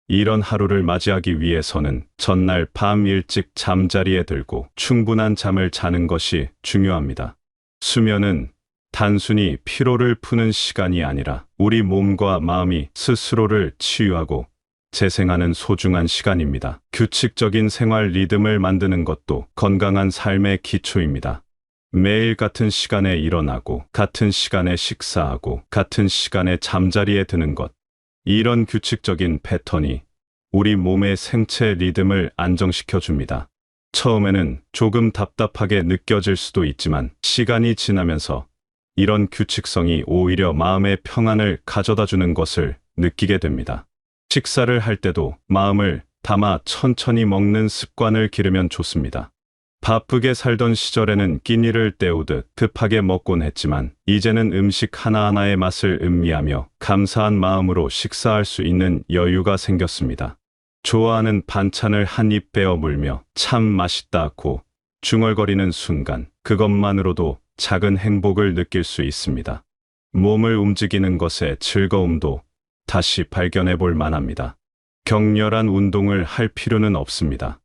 Speaker 2: 이런 하루를 맞이하기 위해서는 전날 밤 일찍 잠자리에 들고 충분한 잠을 자는 것이 중요합니다. 수면은 단순히 피로를 푸는 시간이 아니라 우리 몸과 마음이 스스로를 치유하고 재생하는 소중한 시간입니다. 규칙적인 생활 리듬을 만드는 것도 건강한 삶의 기초입니다. 매일 같은 시간에 일어나고 같은 시간에 식사하고 같은 시간에 잠자리에 드는 것. 이런 규칙적인 패턴이 우리 몸의 생체 리듬을 안정시켜 줍니다. 처음에는 조금 답답하게 느껴질 수도 있지만 시간이 지나면서 이런 규칙성이 오히려 마음의 평안을 가져다 주는 것을 느끼게 됩니다. 식사를 할 때도 마음을 담아 천천히 먹는 습관을 기르면 좋습니다. 바쁘게 살던 시절에는 끼니를 때우듯 급하게 먹곤 했지만 이제는 음식 하나하나의 맛을 음미하며 감사한 마음으로 식사할 수 있는 여유가 생겼습니다. 좋아하는 반찬을 한 입 베어 물며 참 맛있다고 중얼거리는 순간, 그것만으로도 작은 행복을 느낄 수 있습니다. 몸을 움직이는 것의 즐거움도 다시 발견해 볼 만합니다. 격렬한 운동을 할 필요는 없습니다.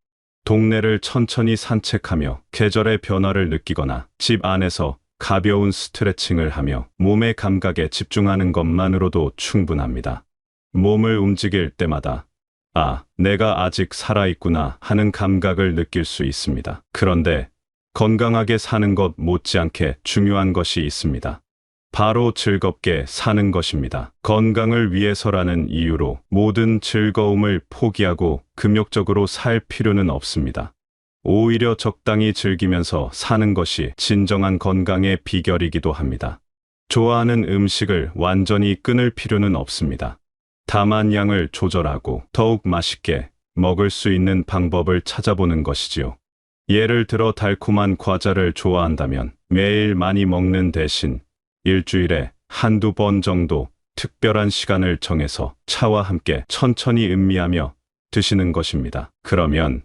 Speaker 2: 동네를 천천히 산책하며 계절의 변화를 느끼거나 집 안에서 가벼운 스트레칭을 하며 몸의 감각에 집중하는 것만으로도 충분합니다. 몸을 움직일 때마다 아, 내가 아직 살아있구나 하는 감각을 느낄 수 있습니다. 그런데 건강하게 사는 것 못지않게 중요한 것이 있습니다. 바로 즐겁게 사는 것입니다. 건강을 위해서라는 이유로 모든 즐거움을 포기하고 금욕적으로 살 필요는 없습니다. 오히려 적당히 즐기면서 사는 것이 진정한 건강의 비결이기도 합니다. 좋아하는 음식을 완전히 끊을 필요는 없습니다. 다만 양을 조절하고 더욱 맛있게 먹을 수 있는 방법을 찾아보는 것이지요. 예를 들어 달콤한 과자를 좋아한다면 매일 많이 먹는 대신 일주일에 한두 번 정도 특별한 시간을 정해서 차와 함께 천천히 음미하며 드시는 것입니다. 그러면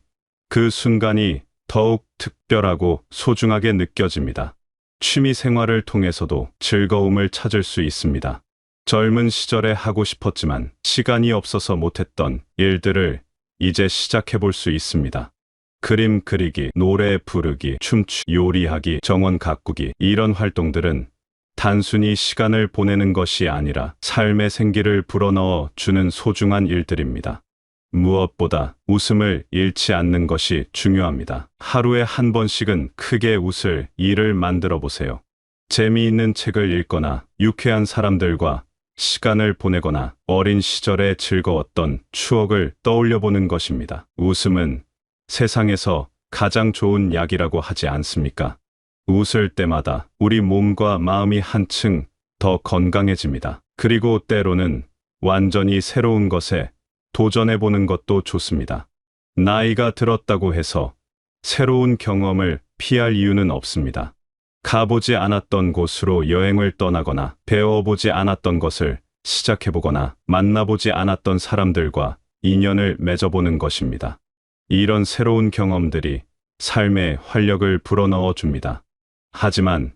Speaker 2: 그 순간이 더욱 특별하고 소중하게 느껴집니다. 취미 생활을 통해서도 즐거움을 찾을 수 있습니다. 젊은 시절에 하고 싶었지만 시간이 없어서 못했던 일들을 이제 시작해 볼 수 있습니다. 그림 그리기, 노래 부르기, 춤추기, 요리하기, 정원 가꾸기, 이런 활동들은 단순히 시간을 보내는 것이 아니라 삶의 생기를 불어넣어 주는 소중한 일들입니다. 무엇보다 웃음을 잃지 않는 것이 중요합니다. 하루에 한 번씩은 크게 웃을 일을 만들어 보세요. 재미있는 책을 읽거나 유쾌한 사람들과 시간을 보내거나 어린 시절에 즐거웠던 추억을 떠올려 보는 것입니다. 웃음은 세상에서 가장 좋은 약이라고 하지 않습니까? 웃을 때마다 우리 몸과 마음이 한층 더 건강해집니다. 그리고 때로는 완전히 새로운 것에 도전해보는 것도 좋습니다. 나이가 들었다고 해서 새로운 경험을 피할 이유는 없습니다. 가보지 않았던 곳으로 여행을 떠나거나 배워보지 않았던 것을 시작해보거나 만나보지 않았던 사람들과 인연을 맺어보는 것입니다. 이런 새로운 경험들이 삶에 활력을 불어넣어 줍니다. 하지만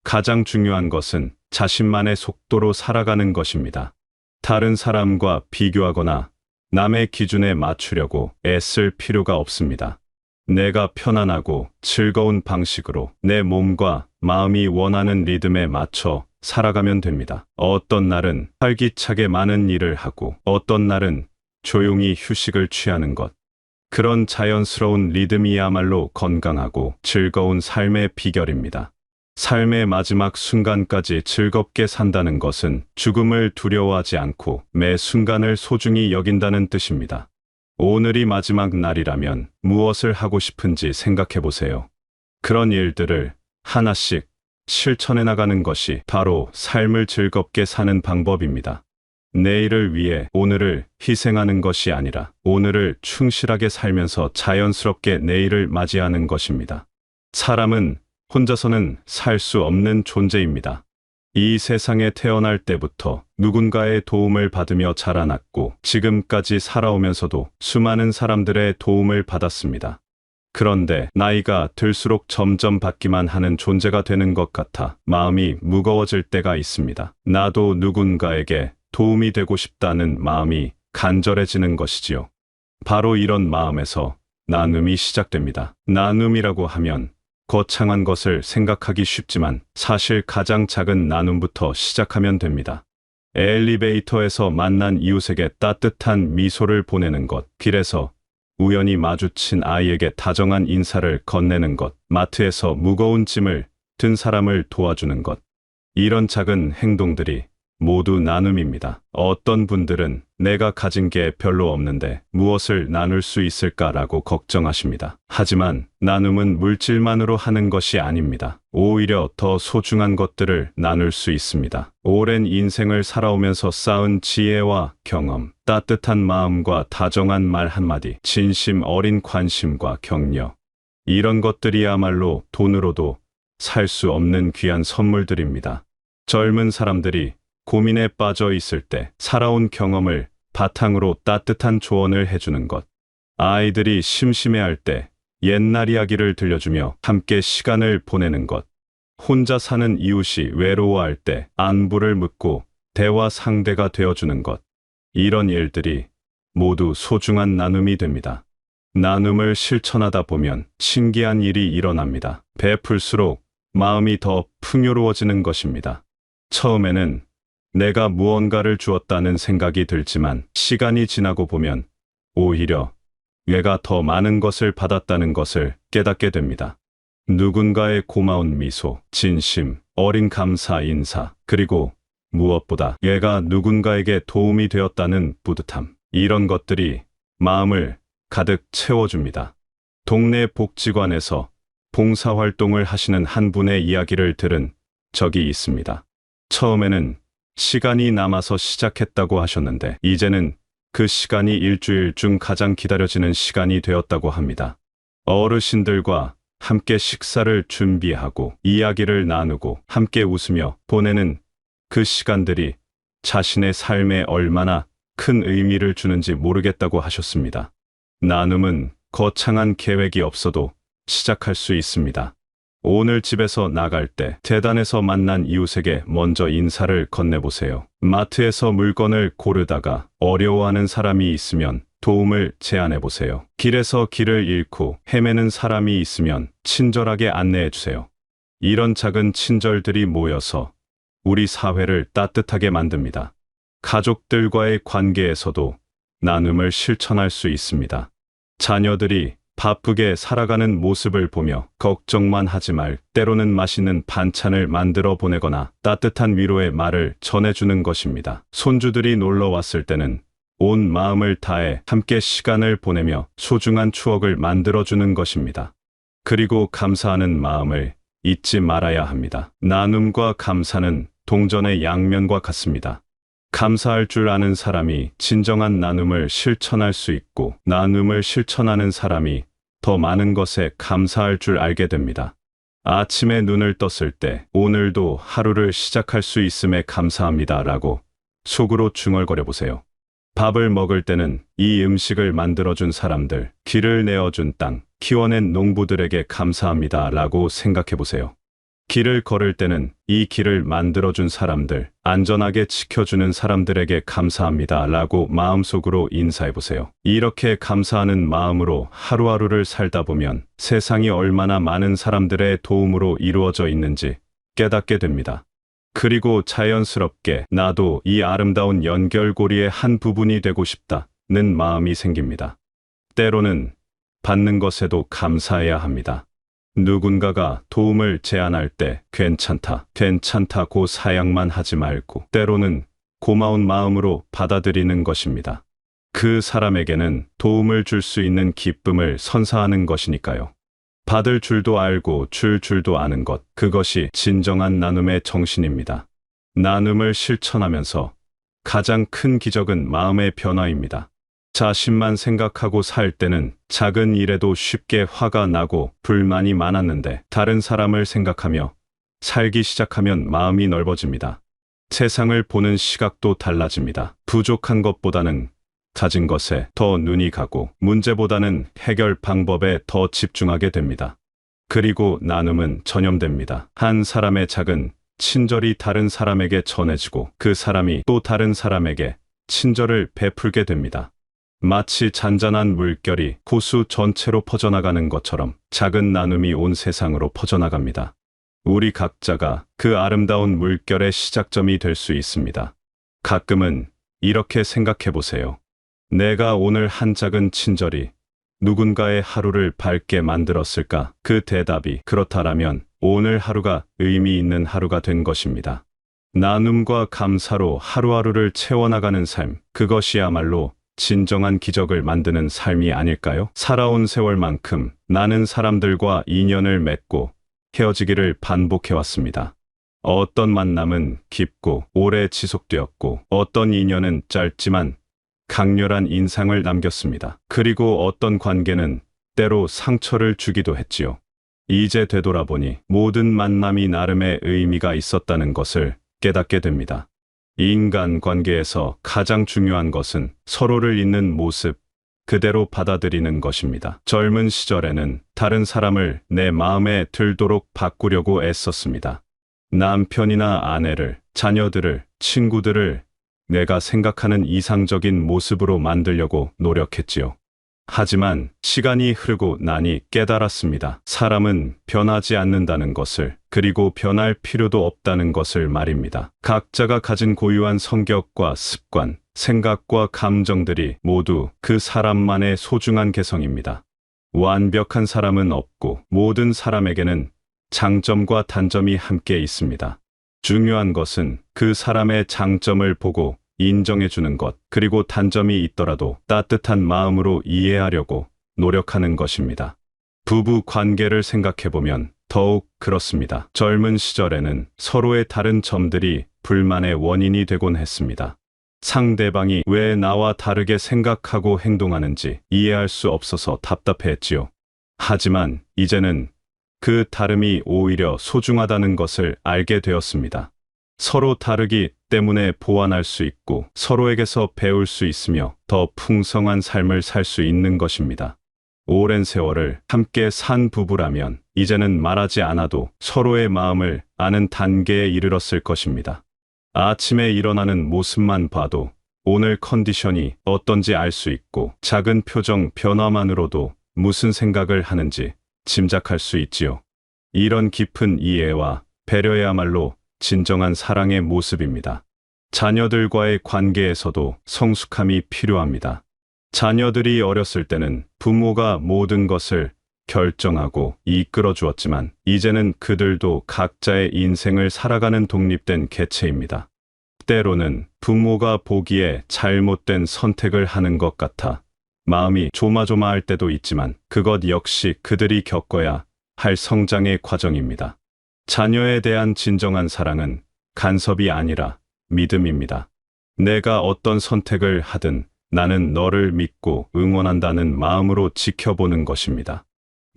Speaker 2: 가장 중요한 것은 자신만의 속도로 살아가는 것입니다. 다른 사람과 비교하거나 남의 기준에 맞추려고 애쓸 필요가 없습니다. 내가 편안하고 즐거운 방식으로 내 몸과 마음이 원하는 리듬에 맞춰 살아가면 됩니다. 어떤 날은 활기차게 많은 일을 하고 어떤 날은 조용히 휴식을 취하는 것. 그런 자연스러운 리듬이야말로 건강하고 즐거운 삶의 비결입니다. 삶의 마지막 순간까지 즐겁게 산다는 것은 죽음을 두려워하지 않고 매 순간을 소중히 여긴다는 뜻입니다. 오늘이 마지막 날이라면 무엇을 하고 싶은지 생각해 보세요. 그런 일들을 하나씩 실천해 나가는 것이 바로 삶을 즐겁게 사는 방법입니다. 내일을 위해 오늘을 희생하는 것이 아니라 오늘을 충실하게 살면서 자연스럽게 내일을 맞이하는 것입니다. 사람은 혼자서는 살 수 없는 존재입니다. 이 세상에 태어날 때부터 누군가의 도움을 받으며 자라났고 지금까지 살아오면서도 수많은 사람들의 도움을 받았습니다. 그런데 나이가 들수록 점점 받기만 하는 존재가 되는 것 같아 마음이 무거워질 때가 있습니다. 나도 누군가에게 도움이 되고 싶다는 마음이 간절해지는 것이지요. 바로 이런 마음에서 나눔이 시작됩니다. 나눔이라고 하면 거창한 것을 생각하기 쉽지만 사실 가장 작은 나눔부터 시작하면 됩니다. 엘리베이터에서 만난 이웃에게 따뜻한 미소를 보내는 것, 길에서 우연히 마주친 아이에게 다정한 인사를 건네는 것, 마트에서 무거운 짐을 든 사람을 도와주는 것. 이런 작은 행동들이 모두 나눔입니다. 어떤 분들은 내가 가진 게 별로 없는데 무엇을 나눌 수 있을까라고 걱정하십니다. 하지만 나눔은 물질만으로 하는 것이 아닙니다. 오히려 더 소중한 것들을 나눌 수 있습니다. 오랜 인생을 살아오면서 쌓은 지혜와 경험, 따뜻한 마음과 다정한 말 한마디, 진심 어린 관심과 격려. 이런 것들이야말로 돈으로도 살 수 없는 귀한 선물들입니다. 젊은 사람들이 고민에 빠져 있을 때 살아온 경험을 바탕으로 따뜻한 조언을 해주는 것. 아이들이 심심해할 때 옛날 이야기를 들려주며 함께 시간을 보내는 것. 혼자 사는 이웃이 외로워할 때 안부를 묻고 대화 상대가 되어주는 것. 이런 일들이 모두 소중한 나눔이 됩니다. 나눔을 실천하다 보면 신기한 일이 일어납니다. 베풀수록 마음이 더 풍요로워지는 것입니다. 처음에는 내가 무언가를 주었다는 생각이 들지만 시간이 지나고 보면 오히려 내가 더 많은 것을 받았다는 것을 깨닫게 됩니다. 누군가의 고마운 미소, 진심, 어린 감사 인사, 그리고 무엇보다 내가 누군가에게 도움이 되었다는 뿌듯함. 이런 것들이 마음을 가득 채워줍니다. 동네 복지관에서 봉사활동을 하시는 한 분의 이야기를 들은 적이 있습니다. 처음에는 시간이 남아서 시작했다고 하셨는데 이제는 그 시간이 일주일 중 가장 기다려지는 시간이 되었다고 합니다. 어르신들과 함께 식사를 준비하고 이야기를 나누고 함께 웃으며 보내는 그 시간들이 자신의 삶에 얼마나 큰 의미를 주는지 모르겠다고 하셨습니다. 나눔은 거창한 계획이 없어도 시작할 수 있습니다. 오늘 집에서 나갈 때 계단에서 만난 이웃에게 먼저 인사를 건네보세요. 마트에서 물건을 고르다가 어려워하는 사람이 있으면 도움을 제안해보세요. 길에서 길을 잃고 헤매는 사람이 있으면 친절하게 안내해주세요. 이런 작은 친절들이 모여서 우리 사회를 따뜻하게 만듭니다. 가족들과의 관계에서도 나눔을 실천할 수 있습니다. 자녀들이 바쁘게 살아가는 모습을 보며 걱정만 하지 말, 때로는 맛있는 반찬을 만들어 보내거나 따뜻한 위로의 말을 전해주는 것입니다. 손주들이 놀러 왔을 때는 온 마음을 다해 함께 시간을 보내며 소중한 추억을 만들어주는 것입니다. 그리고 감사하는 마음을 잊지 말아야 합니다. 나눔과 감사는 동전의 양면과 같습니다. 감사할 줄 아는 사람이 진정한 나눔을 실천할 수 있고 나눔을 실천하는 사람이 더 많은 것에 감사할 줄 알게 됩니다. 아침에 눈을 떴을 때 오늘도 하루를 시작할 수 있음에 감사합니다라고 속으로 중얼거려 보세요. 밥을 먹을 때는 이 음식을 만들어준 사람들, 길을 내어준 땅, 키워낸 농부들에게 감사합니다 라고 생각해 보세요. 길을 걸을 때는 이 길을 만들어준 사람들, 안전하게 지켜주는 사람들에게 감사합니다 라고 마음속으로 인사해 보세요. 이렇게 감사하는 마음으로 하루하루를 살다 보면 세상이 얼마나 많은 사람들의 도움으로 이루어져 있는지 깨닫게 됩니다. 그리고 자연스럽게 나도 이 아름다운 연결고리의 한 부분이 되고 싶다는 마음이 생깁니다. 때로는 받는 것에도 감사해야 합니다. 누군가가 도움을 제안할 때 괜찮다고 사양만 하지 말고 때로는 고마운 마음으로 받아들이는 것입니다. 그 사람에게는 도움을 줄 수 있는 기쁨을 선사하는 것이니까요. 받을 줄도 알고 줄 줄도 아는 것, 그것이 진정한 나눔의 정신입니다. 나눔을 실천하면서 가장 큰 기적은 마음의 변화입니다. 자신만 생각하고 살 때는 작은 일에도 쉽게 화가 나고 불만이 많았는데 다른 사람을 생각하며 살기 시작하면 마음이 넓어집니다. 세상을 보는 시각도 달라집니다. 부족한 것보다는 가진 것에 더 눈이 가고 문제보다는 해결 방법에 더 집중하게 됩니다. 그리고 나눔은 전염됩니다. 한 사람의 작은 친절이 다른 사람에게 전해지고 그 사람이 또 다른 사람에게 친절을 베풀게 됩니다. 마치 잔잔한 물결이 호수 전체로 퍼져나가는 것처럼 작은 나눔이 온 세상으로 퍼져나갑니다. 우리 각자가 그 아름다운 물결의 시작점이 될 수 있습니다. 가끔은 이렇게 생각해 보세요. 내가 오늘 한 작은 친절이 누군가의 하루를 밝게 만들었을까? 그 대답이 그렇다라면 오늘 하루가 의미 있는 하루가 된 것입니다. 나눔과 감사로 하루하루를 채워나가는 삶, 그것이야말로 진정한 기적을 만드는 삶이 아닐까요? 살아온 세월만큼 나는 사람들과 인연을 맺고 헤어지기를 반복해왔습니다. 어떤 만남은 깊고 오래 지속되었고 어떤 인연은 짧지만 강렬한 인상을 남겼습니다. 그리고 어떤 관계는 때로 상처를 주기도 했지요. 이제 되돌아보니 모든 만남이 나름의 의미가 있었다는 것을 깨닫게 됩니다. 인간 관계에서 가장 중요한 것은 서로를 있는 모습 그대로 받아들이는 것입니다. 젊은 시절에는 다른 사람을 내 마음에 들도록 바꾸려고 애썼습니다. 남편이나 아내를, 자녀들을, 친구들을 내가 생각하는 이상적인 모습으로 만들려고 노력했지요. 하지만 시간이 흐르고 나니 깨달았습니다. 사람은 변하지 않는다는 것을, 그리고 변할 필요도 없다는 것을 말입니다. 각자가 가진 고유한 성격과 습관, 생각과 감정들이 모두 그 사람만의 소중한 개성입니다. 완벽한 사람은 없고 모든 사람에게는 장점과 단점이 함께 있습니다. 중요한 것은 그 사람의 장점을 보고 인정해 주는 것, 그리고 단점이 있더라도 따뜻한 마음으로 이해하려고 노력하는 것입니다. 부부 관계를 생각해보면 더욱 그렇습니다. 젊은 시절에는 서로의 다른 점들이 불만의 원인이 되곤 했습니다. 상대방이 왜 나와 다르게 생각하고 행동하는지 이해할 수 없어서 답답해했지요. 하지만 이제는 그 다름이 오히려 소중하다는 것을 알게 되었습니다. 서로 다르기 때문에 보완할 수 있고 서로에게서 배울 수 있으며 더 풍성한 삶을 살 수 있는 것입니다. 오랜 세월을 함께 산 부부라면 이제는 말하지 않아도 서로의 마음을 아는 단계에 이르렀을 것입니다. 아침에 일어나는 모습만 봐도 오늘 컨디션이 어떤지 알 수 있고 작은 표정 변화만으로도 무슨 생각을 하는지 짐작할 수 있지요. 이런 깊은 이해와 배려야말로 진정한 사랑의 모습입니다. 자녀들과의 관계에서도 성숙함이 필요합니다. 자녀들이 어렸을 때는 부모가 모든 것을 결정하고 이끌어 주었지만 이제는 그들도 각자의 인생을 살아가는 독립된 개체입니다. 때로는 부모가 보기에 잘못된 선택을 하는 것 같아 마음이 조마조마할 때도 있지만 그것 역시 그들이 겪어야 할 성장의 과정입니다. 자녀에 대한 진정한 사랑은 간섭이 아니라 믿음입니다. 내가 어떤 선택을 하든 나는 너를 믿고 응원한다는 마음으로 지켜보는 것입니다.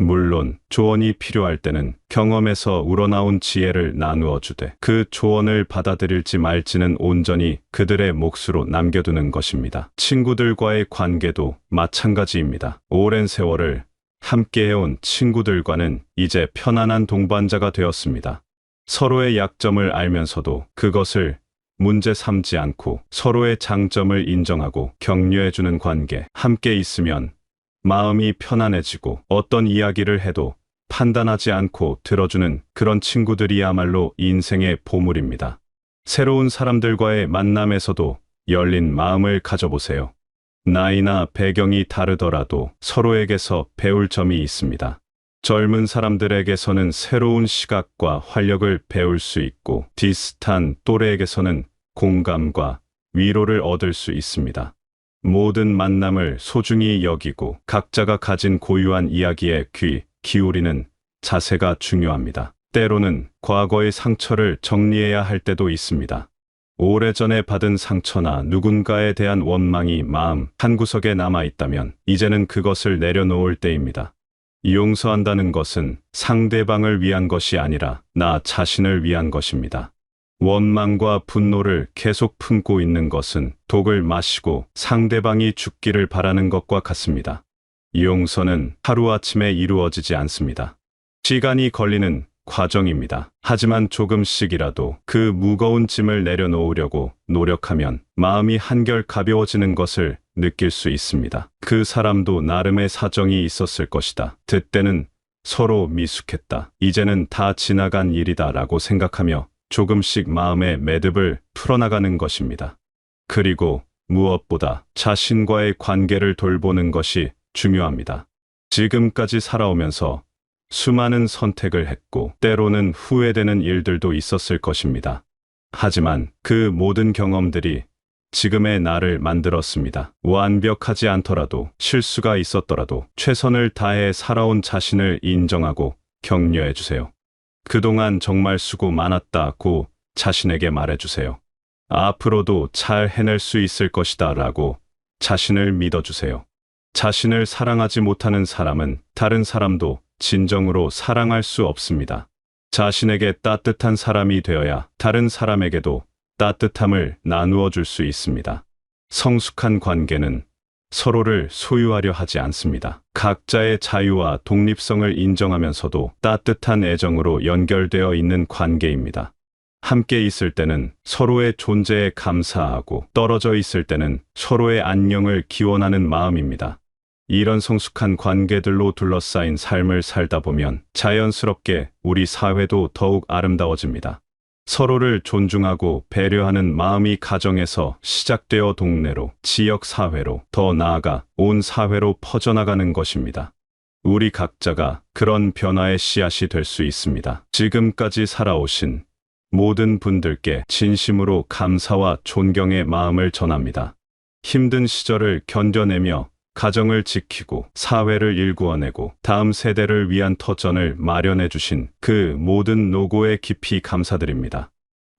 Speaker 2: 물론 조언이 필요할 때는 경험에서 우러나온 지혜를 나누어 주되 그 조언을 받아들일지 말지는 온전히 그들의 몫으로 남겨두는 것입니다. 친구들과의 관계도 마찬가지입니다. 오랜 세월을 함께해온 친구들과는 이제 편안한 동반자가 되었습니다. 서로의 약점을 알면서도 그것을 문제 삼지 않고 서로의 장점을 인정하고 격려해주는 관계. 함께 있으면 마음이 편안해지고 어떤 이야기를 해도 판단하지 않고 들어주는 그런 친구들이야말로 인생의 보물입니다. 새로운 사람들과의 만남에서도 열린 마음을 가져보세요. 나이나 배경이 다르더라도 서로에게서 배울 점이 있습니다. 젊은 사람들에게서는 새로운 시각과 활력을 배울 수 있고 비슷한 또래에게서는 공감과 위로를 얻을 수 있습니다. 모든 만남을 소중히 여기고 각자가 가진 고유한 이야기에 귀 기울이는 자세가 중요합니다. 때로는 과거의 상처를 정리해야 할 때도 있습니다. 오래전에 받은 상처나 누군가에 대한 원망이 마음 한구석에 남아있다면 이제는 그것을 내려놓을 때입니다. 용서한다는 것은 상대방을 위한 것이 아니라 나 자신을 위한 것입니다. 원망과 분노를 계속 품고 있는 것은 독을 마시고 상대방이 죽기를 바라는 것과 같습니다. 용서는 하루아침에 이루어지지 않습니다. 시간이 걸리는 과정입니다. 하지만 조금씩이라도 그 무거운 짐을 내려놓으려고 노력하면 마음이 한결 가벼워지는 것을 느낄 수 있습니다. 그 사람도 나름의 사정이 있었을 것이다. 그때는 서로 미숙했다. 이제는 다 지나간 일이다 라고 생각하며 조금씩 마음의 매듭을 풀어나가는 것입니다. 그리고 무엇보다 자신과의 관계를 돌보는 것이 중요합니다. 지금까지 살아오면서 수많은 선택을 했고 때로는 후회되는 일들도 있었을 것입니다. 하지만 그 모든 경험들이 지금의 나를 만들었습니다. 완벽하지 않더라도 실수가 있었더라도 최선을 다해 살아온 자신을 인정하고 격려해 주세요. 그동안 정말 수고 많았다고 자신에게 말해주세요. 앞으로도 잘 해낼 수 있을 것이다 라고 자신을 믿어주세요. 자신을 사랑하지 못하는 사람은 다른 사람도 진정으로 사랑할 수 없습니다. 자신에게 따뜻한 사람이 되어야 다른 사람에게도 따뜻함을 나누어 줄 수 있습니다. 성숙한 관계는 서로를 소유하려 하지 않습니다. 각자의 자유와 독립성을 인정하면서도 따뜻한 애정으로 연결되어 있는 관계입니다. 함께 있을 때는 서로의 존재에 감사하고 떨어져 있을 때는 서로의 안녕을 기원하는 마음입니다. 이런 성숙한 관계들로 둘러싸인 삶을 살다 보면 자연스럽게 우리 사회도 더욱 아름다워집니다. 서로를 존중하고 배려하는 마음이 가정에서 시작되어 동네로, 지역 사회로, 더 나아가 온 사회로 퍼져나가는 것입니다. 우리 각자가 그런 변화의 씨앗이 될 수 있습니다. 지금까지 살아오신 모든 분들께 진심으로 감사와 존경의 마음을 전합니다. 힘든 시절을 견뎌내며 가정을 지키고 사회를 일구어내고 다음 세대를 위한 터전을 마련해 주신 그 모든 노고에 깊이 감사드립니다.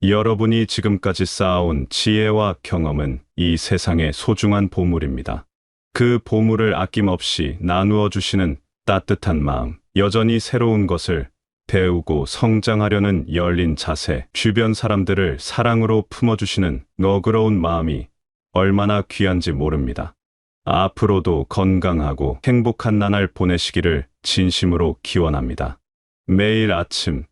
Speaker 2: 여러분이 지금까지 쌓아온 지혜와 경험은 이 세상의 소중한 보물입니다. 그 보물을 아낌없이 나누어 주시는 따뜻한 마음, 여전히 새로운 것을 배우고 성장하려는 열린 자세, 주변 사람들을 사랑으로 품어주시는 너그러운 마음이 얼마나 귀한지 모릅니다. 앞으로도 건강하고 행복한 나날 보내시기를 진심으로 기원합니다. 매일 아침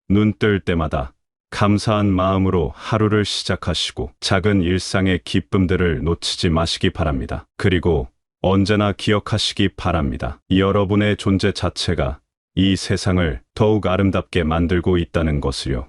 Speaker 2: 눈 뜰 때마다 감사한 마음으로 하루를 시작하시고 작은 일상의 기쁨들을 놓치지 마시기 바랍니다. 그리고 언제나 기억하시기 바랍니다. 여러분의 존재 자체가 이 세상을 더욱 아름답게 만들고 있다는 것을요.